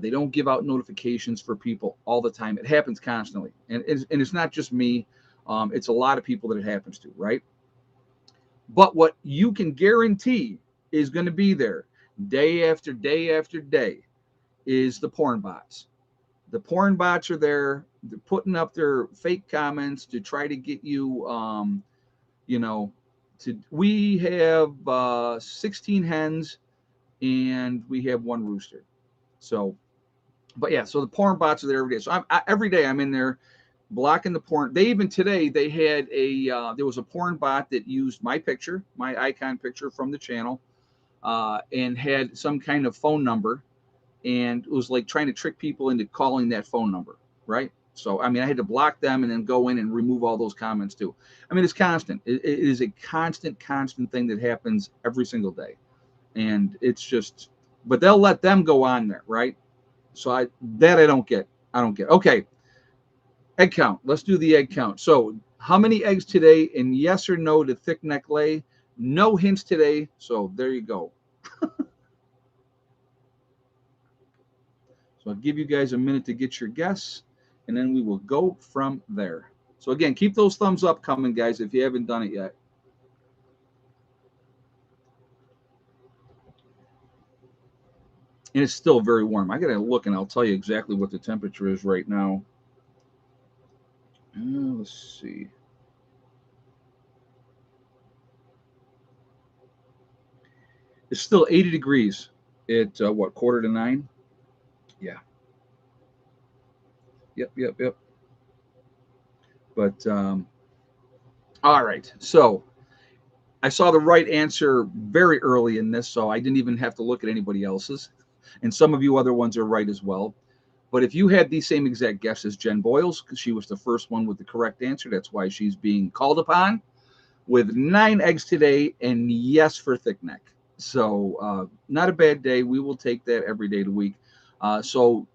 They don't give out notifications for people all the time. It happens constantly, and it's not just me. It's a lot of people that it happens to, right? But what you can guarantee is going to be there day after day after day is the porn bots. The porn bots are there. They're putting up their fake comments to try to get you, you know, we have 16 hens and we have one rooster. So, but yeah, so the porn bots are there every day. So every day I'm in there blocking the porn. They even today they had there was a porn bot that used my picture, my icon picture from the channel, and had some kind of phone number, and it was like trying to trick people into calling that phone number, right? So I mean, I had to block them and then go in and remove all those comments too. I mean, it's constant. It is a constant thing that happens every single day, and it's just. But they'll let them go on there, right? So I don't get. I don't get. Okay, egg count. Let's do the egg count. So, how many eggs today? And yes or no to thick neck lay? No hints today. So there you go. So I'll give you guys a minute to get your guess, and then we will go from there. So again, keep those thumbs up coming, guys, if you haven't done it yet. And it's still very warm. I gotta look, and I'll tell you exactly what the temperature is right now. Let's see. It's still 80 degrees at what, quarter to 9? Yeah. Yep. But all right. So I saw the right answer very early in this, so I didn't even have to look at anybody else's. And some of you other ones are right as well. But if you had the same exact guess as Jen Boyles, because she was the first one with the correct answer, that's why she's being called upon with 9 eggs today, and yes for thick neck. So not a bad day. We will take that every day of the week. So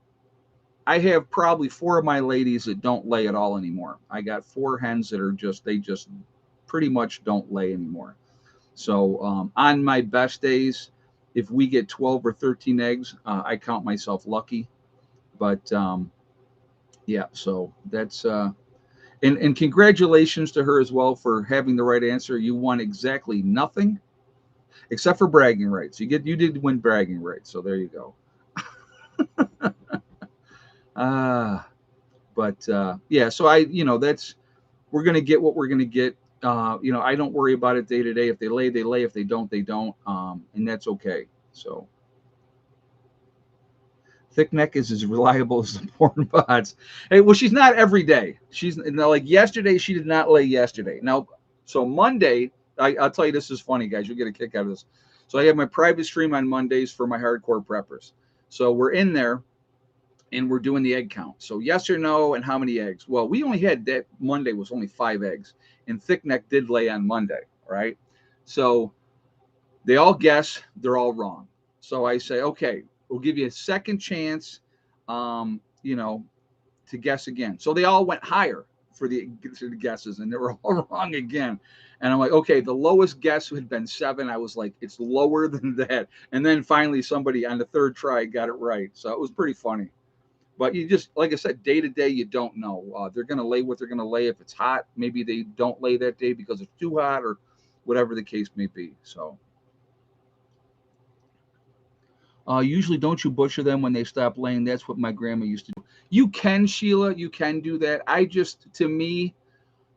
I have probably 4 of my ladies that don't lay at all anymore. I got 4 hens that are they just pretty much don't lay anymore. So on my best days, if we get 12 or 13 eggs, I count myself lucky. But yeah, so that's and congratulations to her as well for having the right answer. You won exactly nothing except for bragging rights. You did win bragging rights, so there you go. But yeah, so that's we're gonna get what we're gonna get. I don't worry about it day to day. If they lay, they lay. If they don't, they don't. And that's okay. So thick neck is as reliable as the porn bots. Hey, well, she's not every day. She's like yesterday. She did not lay yesterday. Now, so Monday, I'll tell you this is funny, guys. You'll get a kick out of this. So I have my private stream on Mondays for my hardcore preppers. So we're in there and we're doing the egg count. So yes or no, and how many eggs? Well, we only had that Monday was only 5 eggs, and thick neck did lay on Monday, right? So they all guess, they're all wrong. So I say, okay, we'll give you a second chance, to guess again. So they all went higher for the guesses, and they were all wrong again. And I'm like, okay, the lowest guess had been 7. I was like, it's lower than that. And then finally, somebody on the third try got it right. So it was pretty funny. But you just, like I said, day to day, you don't know. They're going to lay what they're going to lay. If it's hot, maybe they don't lay that day because it's too hot, or whatever the case may be. So usually, don't you butcher them when they stop laying? That's what my grandma used to do. You can, Sheila, you can do that. I just, to me,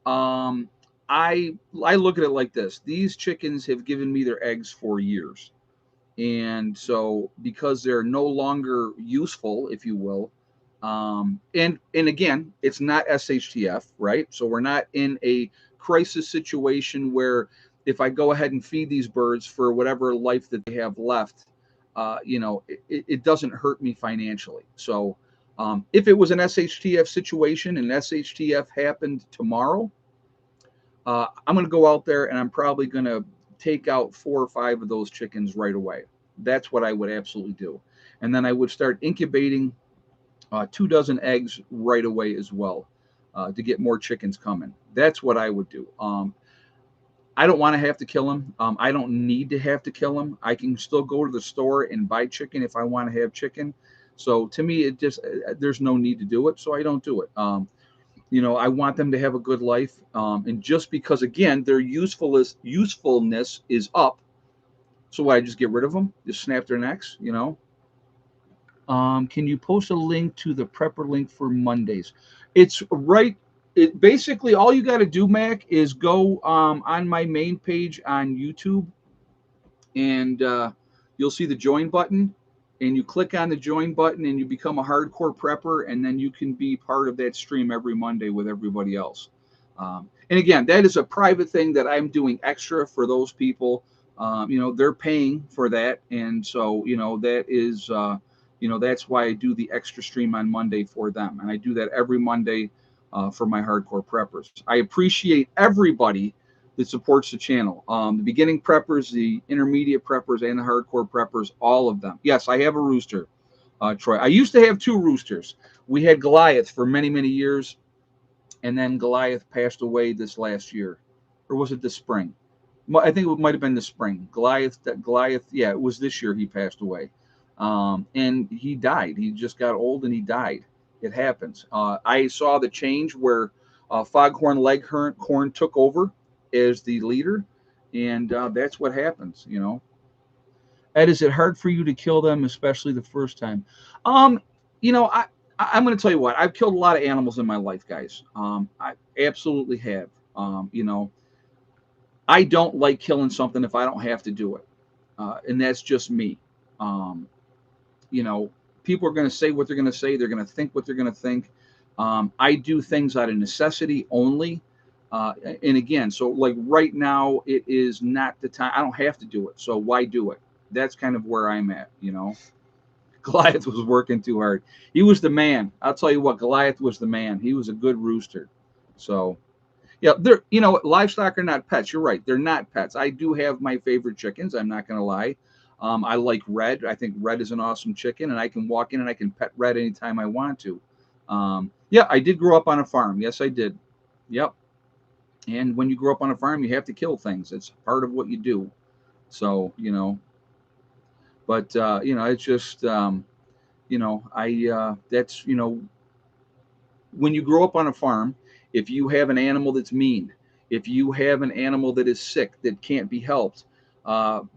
um, I look at it like this: these chickens have given me their eggs for years, and so because they're no longer useful, if you will, and again, it's not SHTF, right? So we're not in a crisis situation where if I go ahead and feed these birds for whatever life that they have left, it doesn't hurt me financially. So if it was an SHTF situation and SHTF happened tomorrow, I'm going to go out there and I'm probably going to take out 4 or 5 of those chickens right away. That's what I would absolutely do. And then I would start incubating 2 dozen eggs right away as well to get more chickens coming. That's what I would do. I don't want to have to kill them. I don't need to have to kill them. I can still go to the store and buy chicken if I want to have chicken. So to me, it just there's no need to do it, so I don't do it. I want them to have a good life, and just because again their usefulness is up, so I just get rid of them, just snap their necks. Can you post a link to the prepper link for Mondays? It's right. It basically all you got to do, Mac, is go on my main page on YouTube, and you'll see the join button, and you click on the join button, and you become a hardcore prepper, and then you can be part of that stream every Monday with everybody else. And again, that is a private thing that I'm doing extra for those people. They're paying for that, and so that is that's why I do the extra stream on Monday for them, and I do that every Monday for my hardcore preppers. I appreciate everybody that supports the channel. The beginning preppers, the intermediate preppers, and the hardcore preppers, all of them. Yes, I have a rooster, Troy. I used to have 2 roosters. We had Goliath for many, many years, and then Goliath passed away this last year, or was it this spring? I think it might have been the spring. Goliath, yeah, it was this year he passed away, and he died. He just got old and he died. It happens. I saw the change where Foghorn Leghorn took over as the leader, and that's what happens. Ed, is it hard for you to kill them, especially the first time? Um, I'm going to tell you what. I've killed a lot of animals in my life, guys. I absolutely have. I don't like killing something if I don't have to do it, and that's just me. Um, you know, People are going to say what they're going to say. They're going to think what they're going to think. I do things out of necessity only. And again, so like right now, it is not the time. I don't have to do it. So why do it? That's kind of where I'm at. Goliath was working too hard. He was the man. I'll tell you what, Goliath was the man. He was a good rooster. So, yeah, livestock are not pets. You're right. They're not pets. I do have my favorite chickens. I'm not going to lie. I like Red. I think Red is an awesome chicken, and I can walk in and I can pet Red anytime I want to. Yeah, I did grow up on a farm. Yes, I did. Yep. And when you grow up on a farm, you have to kill things. It's part of what you do. So. But it's just I that's when you grow up on a farm, if you have an animal that's mean, if you have an animal that is sick that can't be helped,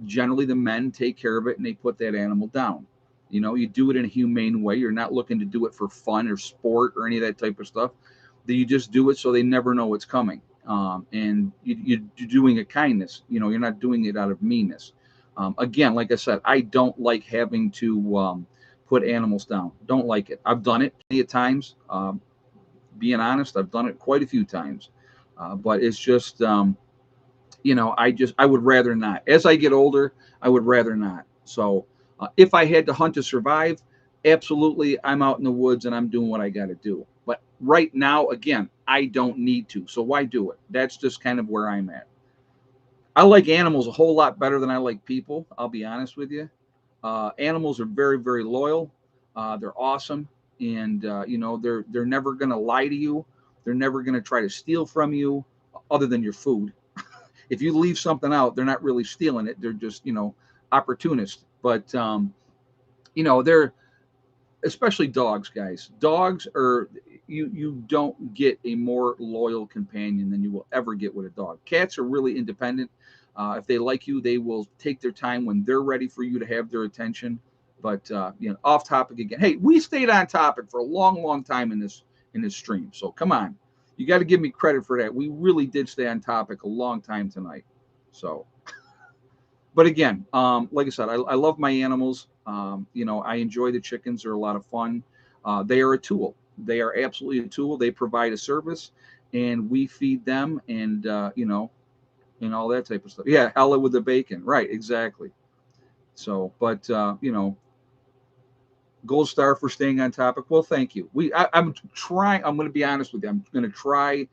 generally the men take care of it and they put that animal down. You do it in a humane way. You're not looking to do it for fun or sport or any of that type of stuff. That you just do it so they never know what's coming. And you're doing a kindness. You're not doing it out of meanness. Again, like I said, I don't like having to put animals down. Don't like it. I've done it plenty of times. Being honest, I've done it quite a few times. But it's just, I would rather not. As I get older, I would rather not. So if I had to hunt to survive, absolutely, I'm out in the woods and I'm doing what I got to do. But right now, again, I don't need to. So why do it? That's just kind of where I'm at. I like animals a whole lot better than I like people. I'll be honest with you. Animals are very, very loyal. They're awesome, and they're never going to lie to you. They're never going to try to steal from you, other than your food. If you leave something out, they're not really stealing it. They're just opportunists. But they're especially dogs, guys. Dogs are you don't get a more loyal companion than you will ever get with a dog. Cats are really independent. If they like you, they will take their time when they're ready for you to have their attention. But off topic again. Hey, we stayed on topic for a long, long time in this stream. So come on, you got to give me credit for that. We really did stay on topic a long time tonight. So, but again, like I said, I love my animals. I enjoy the chickens. They're a lot of fun. They are a tool. They are absolutely a tool. They provide a service, and we feed them, and all that type of stuff. Yeah, hella with the bacon. Right, exactly. So, but gold star for staying on topic. Well, thank you. I'm trying. I'm going to be honest with you. I'm going to try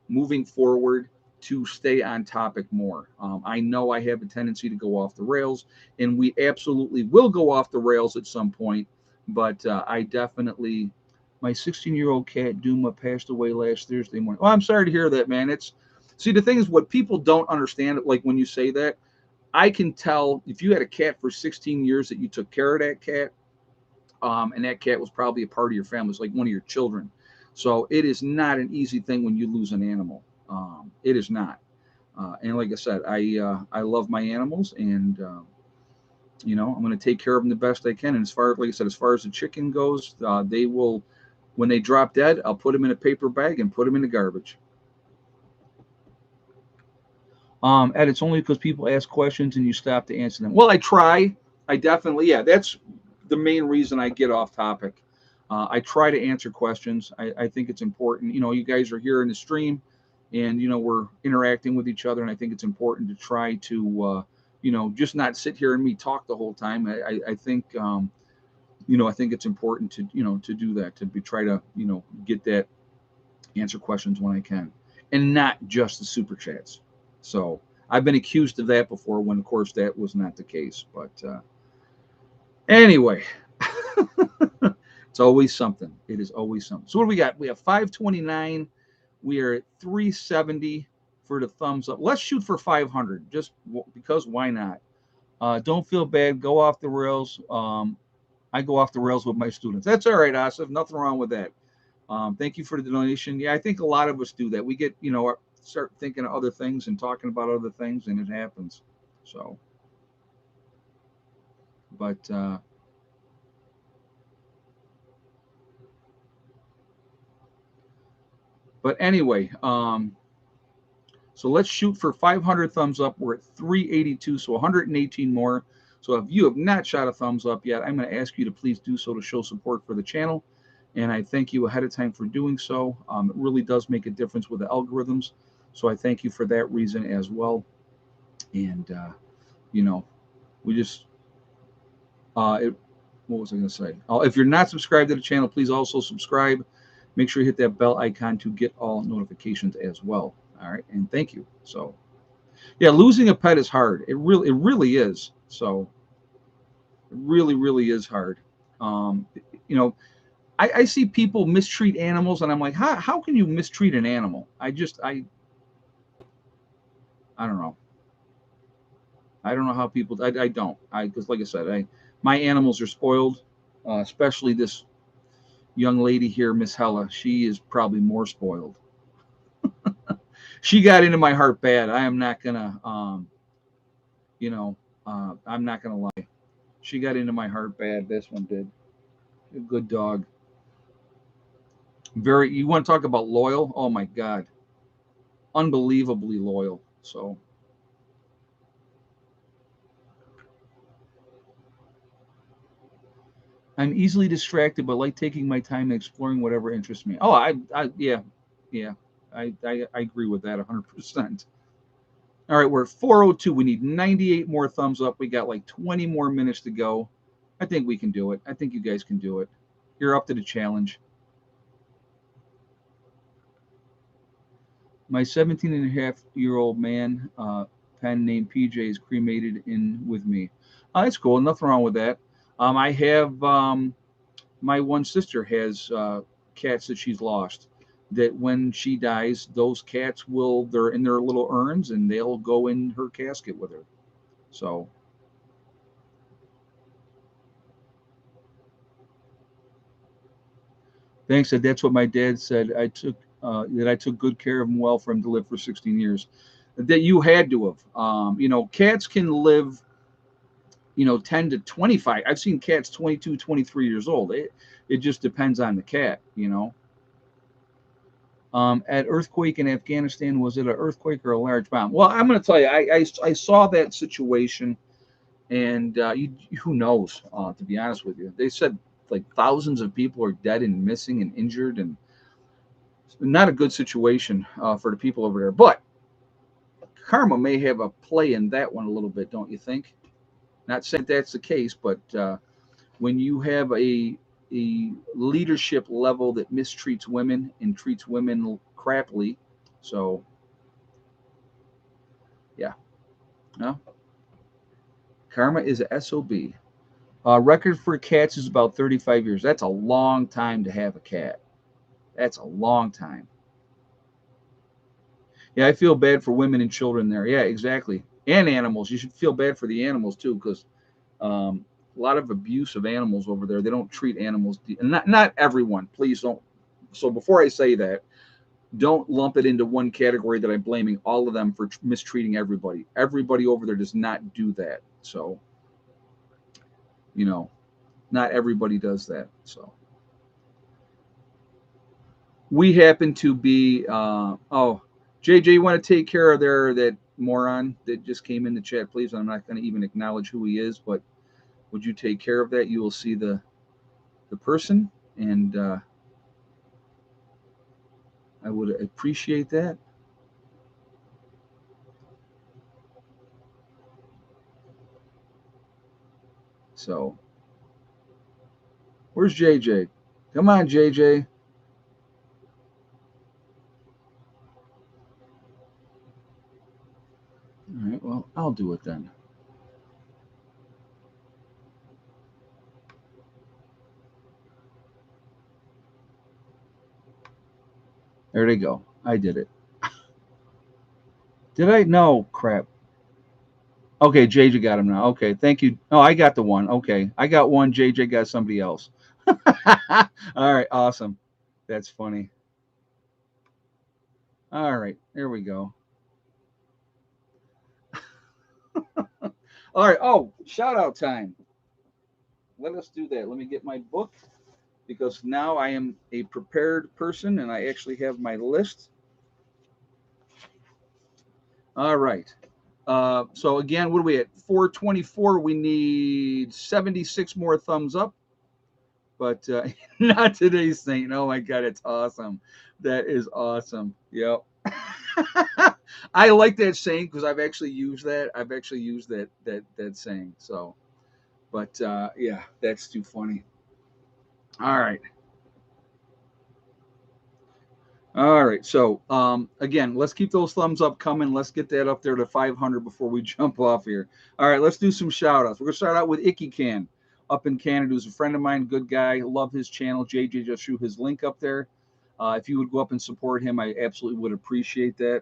moving forward to stay on topic more. I know I have a tendency to go off the rails, and we absolutely will go off the rails at some point. But I definitely, my 16-year-old cat Duma passed away last Thursday morning. Oh, I'm sorry to hear that, man. See, the thing is, what people don't understand, like when you say that, I can tell if you had a cat for 16 years that you took care of that cat, and that cat was probably a part of your family. It's like one of your children. So it is not an easy thing when you lose an animal. It is not. And like I said, I love my animals, and I'm going to take care of them the best I can. And like I said, as far as the chicken goes, they will, when they drop dead, I'll put them in a paper bag and put them in the garbage. Ed, it's only because people ask questions and you stop to answer them. Well, I try. I definitely, yeah, that's the main reason I get off topic. I try to answer questions. I think it's important. You guys are here in the stream, and we're interacting with each other, and I think it's important to try to, just not sit here and me talk the whole time. I think, I think it's important to, to do that, to try to, get that, answer questions when I can, and not just the super chats. So I've been accused of that before, when of course that was not the case. But anyway, it's always something. It is always something. So what do we got? We have 529. We are at 370 for the thumbs up. Let's shoot for 500, just because why not? Don't feel bad. Go off the rails. I go off the rails with my students. That's all right, Asif. Nothing wrong with that. Thank you for the donation. Yeah, I think a lot of us do that. We get, start thinking of other things and talking about other things, and it happens. So, but anyway, so let's shoot for 500 thumbs up. We're at 382, so 118 more. So if you have not shot a thumbs up yet, I'm going to ask you to please do so to show support for the channel. And I thank you ahead of time for doing so. It really does make a difference with the algorithms. So I thank you for that reason as well. And, we just, what was I going to say? If you're not subscribed to the channel, please also subscribe. Make sure you hit that bell icon to get all notifications as well. All right. And thank you. So, yeah, losing a pet is hard. It really is. So it really, really is hard. You know, I see people mistreat animals, and I'm like, how can you mistreat an animal? I don't know. I don't know how people. I don't. Because like I said, my animals are spoiled, especially this young lady here, Miss Hella. She is probably more spoiled. She got into my heart bad. I am not gonna, I'm not gonna lie. She got into my heart bad. This one did. A good dog. Very. You want to talk about loyal? Oh my God, unbelievably loyal. So. I'm easily distracted, but like taking my time and exploring whatever interests me. Oh, yeah. I agree with that 100%. All right, we're at 402. We need 98 more thumbs up. We got like 20 more minutes to go. I think we can do it. I think you guys can do it. You're up to the challenge. My 17 and a half year old man, pen named PJ, is cremated in with me. That's cool. Nothing wrong with that. I have my one sister has cats that she's lost. That when she dies, those cats they're in their little urns, and they'll go in her casket with her. So thanks. That's what my dad said. I took good care of him well for him to live for 16 years. that you had to have. Cats can live, 10 to 25. I've seen cats 22, 23 years old. It just depends on the cat. At earthquake in Afghanistan, was it an earthquake or a large bomb? Well, I'm going to tell you, I saw that situation, and who knows? To be honest with you, they said like thousands of people are dead and missing and injured, and not a good situation for the people over there. But karma may have a play in that one a little bit, don't you think? Not saying that's the case, but when you have a leadership level that mistreats women and treats women crappily, so yeah, no, karma is a sob. Record for cats is about 35 years. That's a long time to have a cat. That's a long time. Yeah, I feel bad for women and children there. Yeah, exactly. And animals. You should feel bad for the animals too, because a lot of abuse of animals over there. They don't treat animals. Not everyone. Please don't. So before I say that, don't lump it into one category that I'm blaming all of them for mistreating everybody. Everybody over there does not do that. So, you know, not everybody does that. So we happen to be. JJ, you want to take care of that moron that just came in the chat, please? I'm not going to even acknowledge who he is, but would you take care of that? You will see the person, and I would appreciate that. So, where's JJ? Come on, JJ. All right, well, I'll do it then. There they go. I did it. Did I? No, crap. Okay, JJ got him now. Okay, thank you. Oh, I got the one. Okay, I got one. JJ got somebody else. All right, awesome. That's funny. All right, there we go. All right. Oh, shout out time. Let us do that. Let me get my book because now I am a prepared person and I actually have my list. All right. So again, what are we at? 424. We need 76 more thumbs up, but not today's saint. Oh my God, it's awesome. That is awesome. Yep. I like that saying because I've actually used that. I've actually used that saying. So, but yeah, that's too funny. All right. All right. So again, let's keep those thumbs up coming. Let's get that up there to 500 before we jump off here. All right. Let's do some shout outs. We're going to start out with Icky Can up in Canada, who's a friend of mine, good guy. Love his channel. JJ just threw his link up there. If you would go up and support him, I absolutely would appreciate that.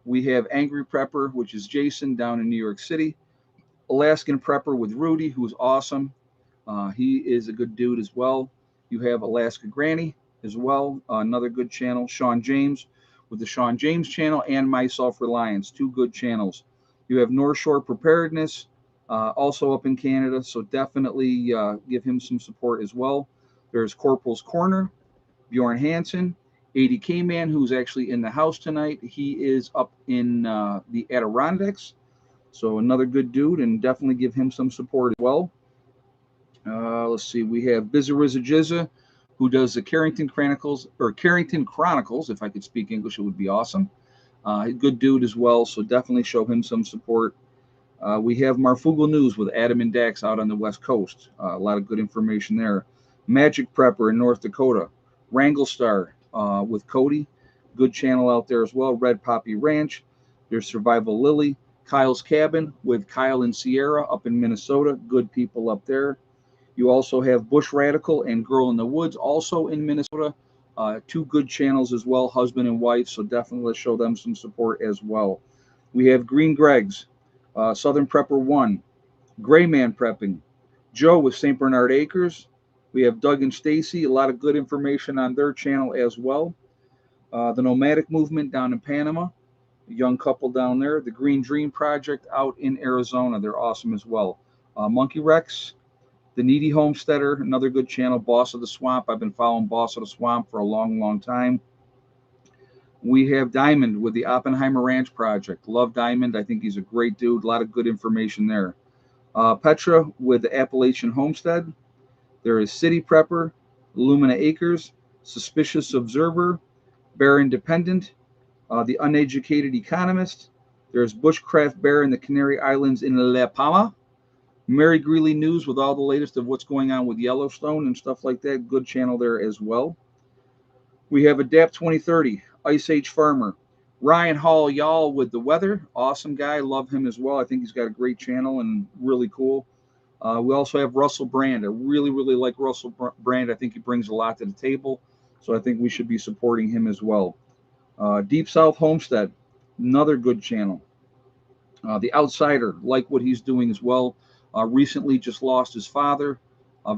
We have Angry Prepper, which is Jason down in New York City. Alaskan Prepper with Rudy, who's awesome. He is a good dude as well. You have Alaska Granny as well, another good channel. Sean James with the Sean James channel and My Self Reliance, two good channels. You have North Shore Preparedness, also up in Canada, so definitely give him some support as well. There's Corporal's Corner, Bjorn Hansen, 80K Man, who's actually in the house tonight. He is up in the Adirondacks, so another good dude, and definitely give him some support as well. Let's see, we have Bizarrizza Jizza, who does the Carrington Chronicles, or Carrington Chronicles. If I could speak English, it would be awesome. Good dude as well, so definitely show him some support. We have Marfugal News with Adam and Dax out on the West Coast. A lot of good information there. Magic Prepper in North Dakota. Wrangle Star with Cody. Good channel out there as well. Red Poppy Ranch. There's Survival Lily. Kyle's Cabin with Kyle and Sierra up in Minnesota. Good people up there. You also have Bush Radical and Girl in the Woods also in Minnesota. Two good channels as well, husband and wife, so definitely let's show them some support as well. We have Green Greg's, Southern Prepper 1, Gray Man Prepping, Joe with St. Bernard Acres. We have Doug and Stacy, a lot of good information on their channel as well. The Nomadic Movement down in Panama. A young couple down there. The Green Dream Project out in Arizona. They're awesome as well. Monkey Rex, the Needy Homesteader, another good channel. Boss of the Swamp. I've been following Boss of the Swamp for a long, long time. We have Diamond with the Oppenheimer Ranch Project. Love Diamond. I think he's a great dude. A lot of good information there. Petra with the Appalachian Homestead. There is City Prepper, Lumina Acres, Suspicious Observer, Bear Independent, The Uneducated Economist. There's Bushcraft Bear in the Canary Islands in La Palma. Mary Greeley News with all the latest of what's going on with Yellowstone and stuff like that. Good channel there as well. We have Adapt 2030, Ice Age Farmer. Ryan Hall, y'all, with the weather. Awesome guy. Love him as well. I think he's got a great channel and really cool. We also have Russell Brand. I really, really like Russell Brand. I think he brings a lot to the table. So I think we should be supporting him as well. Deep South Homestead, another good channel. The Outsider, like what he's doing as well. Recently just lost his father,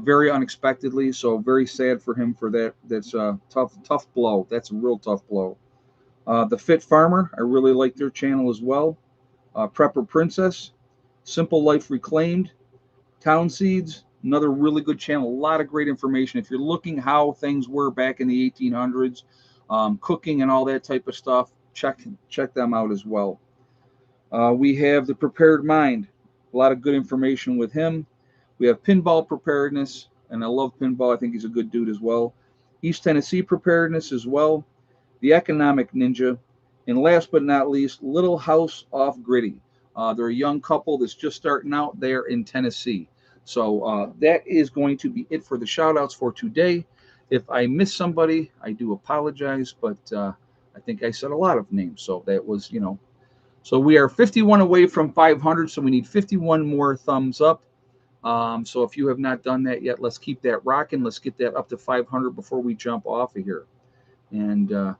very unexpectedly. So very sad for him for that. That's a tough blow. That's a real tough blow. The Fit Farmer, I really like their channel as well. Prepper Princess, Simple Life Reclaimed, Town Seeds, another really good channel. A lot of great information. If you're looking how things were back in the 1800s, cooking and all that type of stuff, check them out as well. We have The Prepared Mind. A lot of good information with him. We have Pinball Preparedness, and I love Pinball. I think he's a good dude as well. East Tennessee Preparedness as well. The Economic Ninja. And last but not least, Little House Off Gritty. They're a young couple that's just starting out there in Tennessee. So that is going to be it for the shout outs for today. If I miss somebody, I do apologize, but I think I said a lot of names. So that was, so we are 51 away from 500. So we need 51 more thumbs up. So if you have not done that yet, let's keep that rocking. Let's get that up to 500 before we jump off of here. And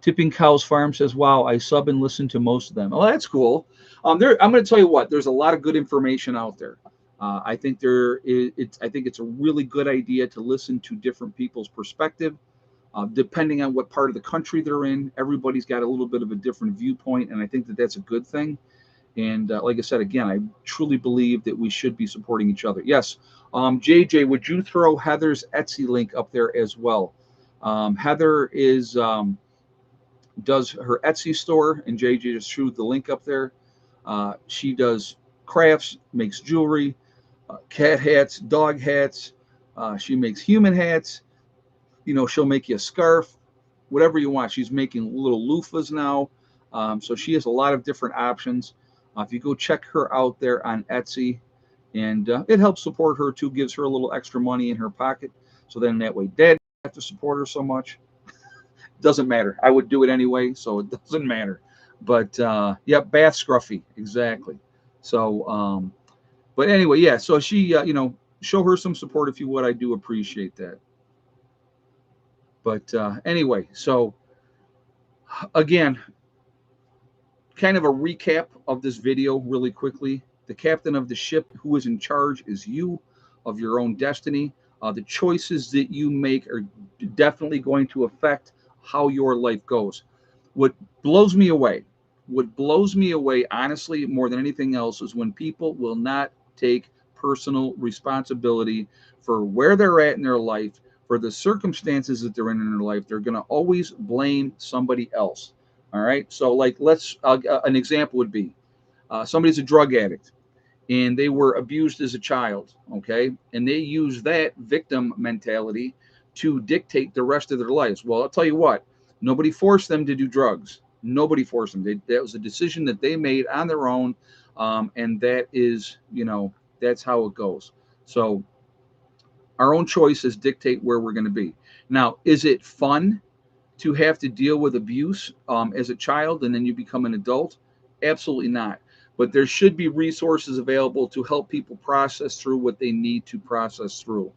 Tipping Cows Farm says, wow, I sub and listen to most of them. Oh, that's cool. I'm going to tell you what, there's a lot of good information out there. I think I think it's a really good idea to listen to different people's perspective, depending on what part of the country they're in. Everybody's got a little bit of a different viewpoint, and I think that that's a good thing. And like I said, again, I truly believe that we should be supporting each other. Yes, JJ, would you throw Heather's Etsy link up there as well? Heather does her Etsy store, and JJ just threw the link up there. She does crafts, makes jewelry, cat hats, dog hats. She makes human hats. She'll make you a scarf, whatever you want. She's making little loofahs now. So she has a lot of different options. If you go check her out there on Etsy, and it helps support her too, gives her a little extra money in her pocket. So then that way, Dad doesn't have to support her so much. Doesn't matter. I would do it anyway, so it doesn't matter. But yep, Bath Scruffy, exactly. So, but anyway, yeah. So she, show her some support if you would. I do appreciate that. But anyway, so again, kind of a recap of this video really quickly. The captain of the ship who is in charge is you of your own destiny. The choices that you make are definitely going to affect how your life goes. What blows me away, honestly, more than anything else, is when people will not take personal responsibility for where they're at in their life, for the circumstances that they're in their life. They're going to always blame somebody else. All right. So, like, an example would be somebody's a drug addict and they were abused as a child. Okay. And they use that victim mentality to dictate the rest of their lives. Well, I'll tell you what, nobody forced them to do drugs. Nobody forced them. That was a decision that they made on their own. And that is, that's how it goes. So our own choices dictate where we're going to be. Now, is it fun to have to deal with abuse as a child and then you become an adult? Absolutely not. But there should be resources available to help people process through what they need to process through.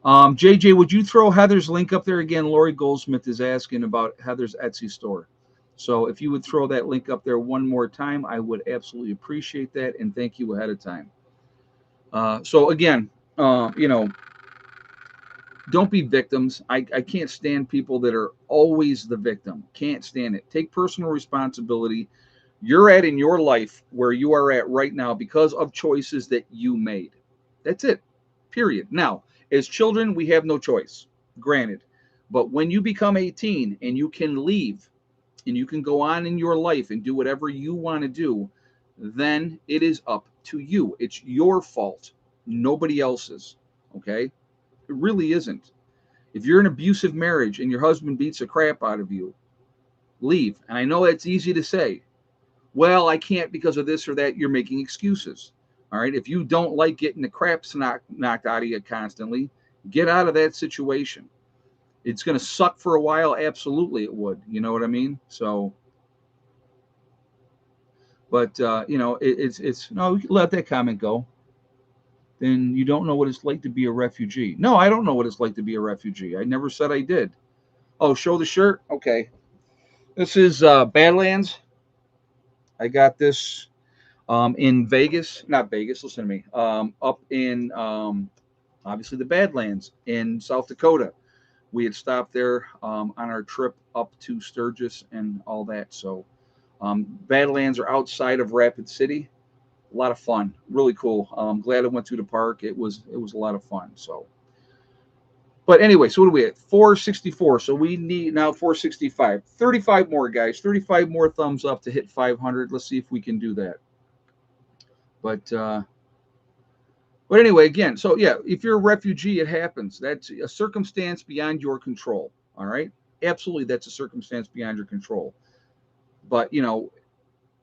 JJ, would you throw Heather's link up there again? Lori Goldsmith is asking about Heather's Etsy store. So if you would throw that link up there one more time, I would absolutely appreciate that. And thank you ahead of time. So again, Don't be victims. I can't stand people that are always the victim. Can't stand it. Take personal responsibility. You're at in your life where you are at right now because of choices that you made. That's it. Period. Now, as children, we have no choice, granted. But when you become 18 and you can leave and you can go on in your life and do whatever you want to do, then it is up to you. It's your fault, nobody else's. Okay? It really isn't. If you're in an abusive marriage and your husband beats the crap out of you, leave. And I know it's easy to say, well, I can't because of this or that. You're making excuses. All right. If you don't like getting the crap knocked out of you constantly, get out of that situation. It's going to suck for a while. Absolutely, it would. You know what I mean? So, but, it's no, let that comment go. Then you don't know what it's like to be a refugee. No, I don't know what it's like to be a refugee. I never said I did. Oh, show the shirt? Okay. This is Badlands. I got this in Vegas, not Vegas, listen to me, up in obviously the Badlands in South Dakota. We had stopped there on our trip up to Sturgis and all that. So Badlands are outside of Rapid City. A lot of fun, really cool. Glad I went to the park. It was a lot of fun. So, but anyway, so what are we at? 464. So we need now 465. 35 more, guys. 35 more thumbs up to hit 500. Let's see if we can do that. But anyway, again, so yeah, if you're a refugee, it happens. That's a circumstance beyond your control. All right, absolutely, that's a circumstance beyond your control. But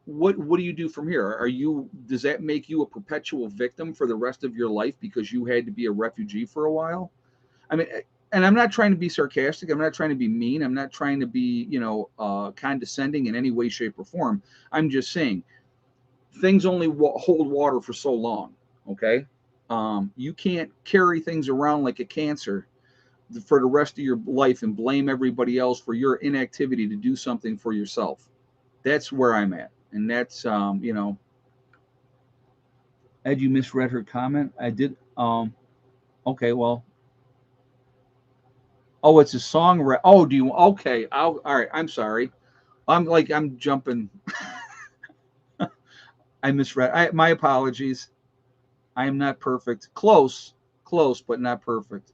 what do you do from here? Does that make you a perpetual victim for the rest of your life because you had to be a refugee for a while? I mean, and I'm not trying to be sarcastic. I'm not trying to be mean. I'm not trying to be condescending in any way, shape, or form. I'm just saying things only hold water for so long. Okay. You can't carry things around like a cancer for the rest of your life and blame everybody else for your inactivity to do something for yourself. That's where I'm at. And that's, Ed, you misread her comment. I did. Okay. Well, oh, it's a song. Oh, do you? Okay. All right. I'm sorry. I'm jumping. I misread. My apologies. I am not perfect. Close, but not perfect.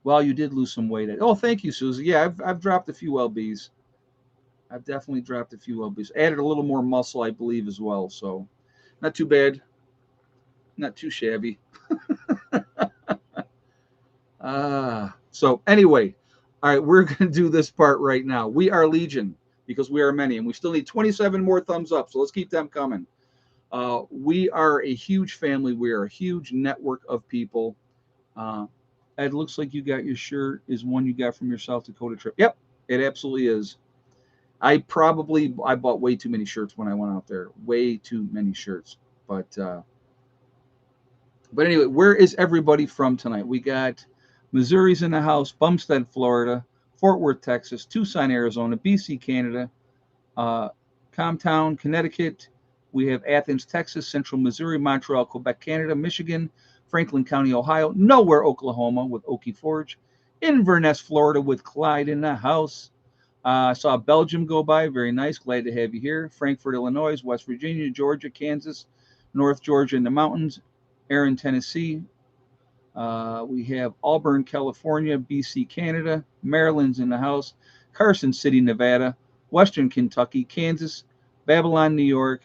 Well, you did lose some weight. Oh, thank you, Susie. Yeah, I've dropped a few lbs. I've definitely dropped a few lbs. Added a little more muscle, I believe, as well. So, not too bad. Not too shabby. So anyway, all right, we're going to do this part right now. We are Legion because we are many, and we still need 27 more thumbs up. So let's keep them coming. We are a huge family. We are a huge network of people. It looks like you got your shirt is one you got from your South Dakota trip. Yep, it absolutely is. I bought way too many shirts when I went out there. Way too many shirts. But anyway, where is everybody from tonight? We got Missouri's in the house, Bumstead, Florida, Fort Worth, Texas, Tucson, Arizona, BC, Canada, uh, Comptown, Connecticut. We have Athens, Texas, Central Missouri, Montreal, Quebec, Canada, Michigan, Franklin County, Ohio, Nowhere, Oklahoma with Okie Forge, Inverness, Florida with Clyde in the house. I saw Belgium go by. Very nice. Glad to have you here. Frankfurt, Illinois, West Virginia, Georgia, Kansas, North Georgia in the mountains, Aaron, Tennessee. We have Auburn, California, BC, Canada, Maryland's in the house, Carson City, Nevada, Western Kentucky, Kansas, Babylon, New York.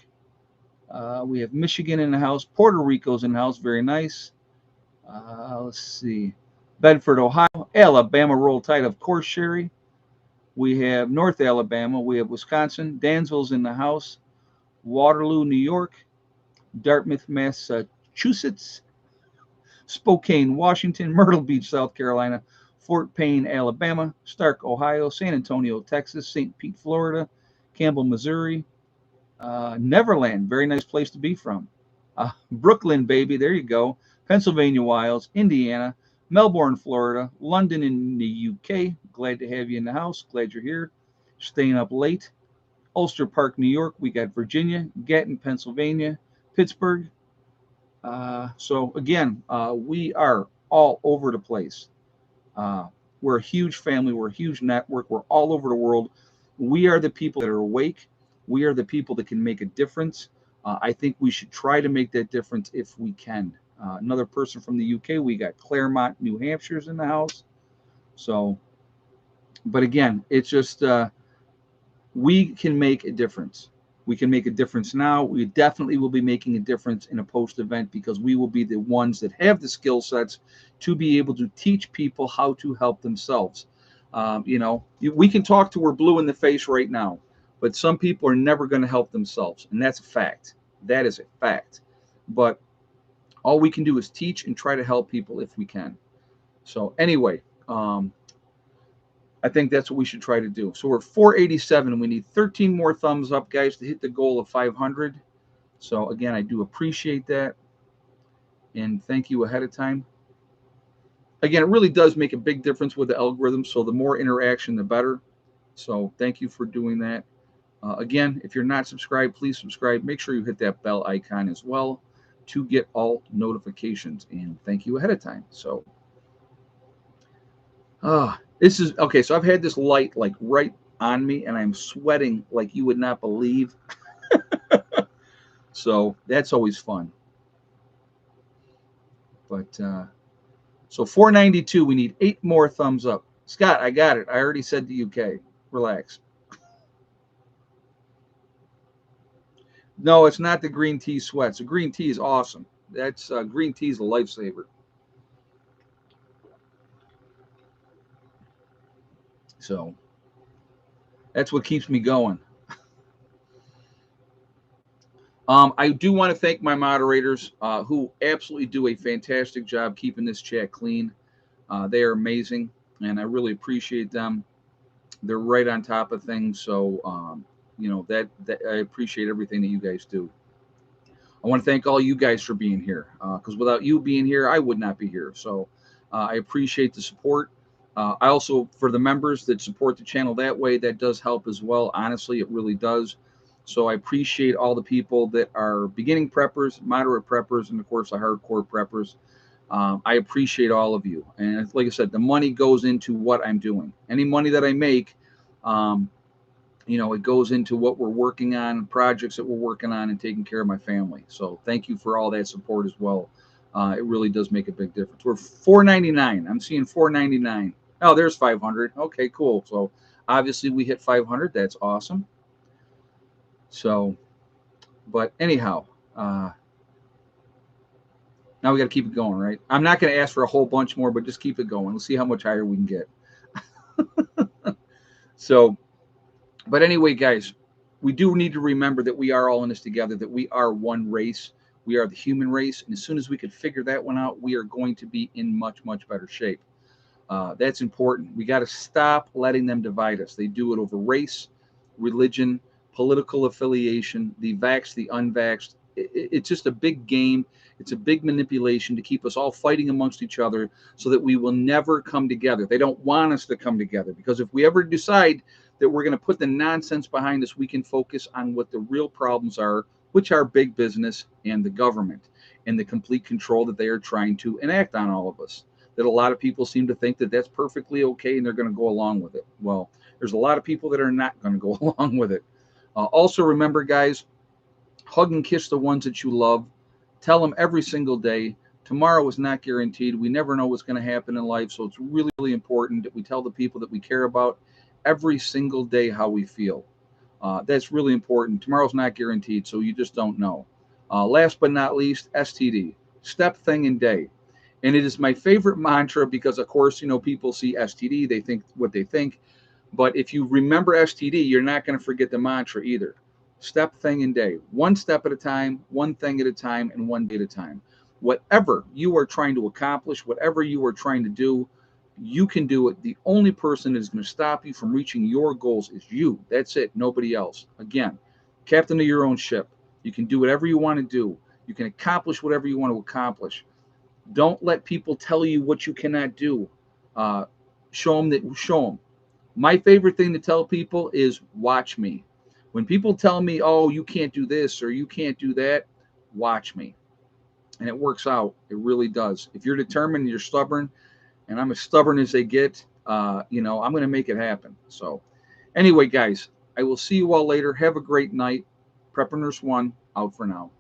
We have Michigan in the house, Puerto Rico's in the house. Very nice. Let's see. Bedford, Ohio, Alabama, Roll Tide, of course, Sherry. We have North Alabama. We have Wisconsin. Dansville's in the house. Waterloo, New York. Dartmouth, Massachusetts. Spokane, Washington. Myrtle Beach, South Carolina. Fort Payne, Alabama. Stark, Ohio. San Antonio, Texas. St. Pete, Florida. Campbell, Missouri. Neverland, very nice place to be from. Brooklyn, baby, there you go. Pennsylvania Wilds, Indiana, Melbourne, Florida, London in the UK. Glad to have you in the house. Glad you're here. Staying up late. Ulster Park, New York. We got Virginia, Gatton, Pennsylvania, Pittsburgh. So again, we are all over the place. Uh, we're a huge family. We're a huge network. We're all over the world. We are the people that are awake. We are the people that can make a difference. I think we should try to make that difference if we can. Another person from the UK, we got Claremont, New Hampshire's in the house. So, but again, it's just we can make a difference. We can make a difference now. We definitely will be making a difference in a post event because we will be the ones that have the skill sets to be able to teach people how to help themselves. We can talk to we're blue in the face right now, but some people are never going to help themselves. And that's a fact. That is a fact. But all we can do is teach and try to help people if we can. So, anyway, I think that's what we should try to do. So we're 487. We need 13 more thumbs up, guys, to hit the goal of 500. So again, I do appreciate that. And thank you ahead of time. Again, it really does make a big difference with the algorithm. So the more interaction, the better. So thank you for doing that. Again, if you're not subscribed, please subscribe. Make sure you hit that bell icon as well to get all notifications. And thank you ahead of time. So this is okay. So I've had this light like right on me and I'm sweating like you would not believe. So that's always fun. But so 492, we need 8 more thumbs up. Scott, I got it. I already said the UK. Relax. No, it's not the green tea sweats. The green tea is awesome. That's green tea is a lifesaver. So that's what keeps me going. I do want to thank my moderators who absolutely do a fantastic job keeping this chat clean. They are amazing, and I really appreciate them. They're right on top of things, so that I appreciate everything that you guys do. I want to thank all you guys for being here because without you being here, I would not be here. So I appreciate the support. I also, for the members that support the channel that way, that does help as well. Honestly, it really does. So I appreciate all the people that are beginning preppers, moderate preppers, and of course the hardcore preppers. I appreciate all of you. And like I said, the money goes into what I'm doing. Any money that I make, it goes into what we're working on, projects that we're working on, and taking care of my family. So thank you for all that support as well. It really does make a big difference. We're 499. I'm seeing 499. Oh, there's 500. Okay, cool. So obviously we hit 500. That's awesome. So, but anyhow, now we got to keep it going, right? I'm not going to ask for a whole bunch more, but just keep it going. Let's see how much higher we can get. So, but anyway, guys, we do need to remember that we are all in this together, that we are one race. We are the human race. And as soon as we could figure that one out, we are going to be in much, much better shape. That's important. We got to stop letting them divide us. They do it over race, religion, political affiliation, the vaxxed, the unvaxxed. It's just a big game. It's a big manipulation to keep us all fighting amongst each other so that we will never come together. They don't want us to come together because if we ever decide that we're going to put the nonsense behind us, we can focus on what the real problems are, which are big business and the government and the complete control that they are trying to enact on all of us. That a lot of people seem to think that that's perfectly okay and they're going to go along with it. Well, there's a lot of people that are not going to go along with it. Also, remember, guys, hug and kiss the ones that you love. Tell them every single day. Tomorrow is not guaranteed. We never know what's going to happen in life. So it's really, really important that we tell the people that we care about every single day how we feel. That's really important. Tomorrow's not guaranteed, so you just don't know. Last but not least, STD, step, thing, and day. And it is my favorite mantra because, of course, people see STD, they think what they think. But if you remember STD, you're not going to forget the mantra either. Step, thing, and day. One step at a time, one thing at a time, and one day at a time. Whatever you are trying to accomplish, whatever you are trying to do, you can do it. The only person that is going to stop you from reaching your goals is you. That's it. Nobody else. Again, captain of your own ship. You can do whatever you want to do. You can accomplish whatever you want to accomplish. Don't let people tell you what you cannot do. Show them. My favorite thing to tell people is watch me. When people tell me, oh, you can't do this or you can't do that, watch me. and it works out. It really does. If you're determined, you're stubborn, and I'm as stubborn as they get. I'm going to make it happen. So, anyway, guys, I will see you all later. Have a great night. Prepper Nurse One out for now.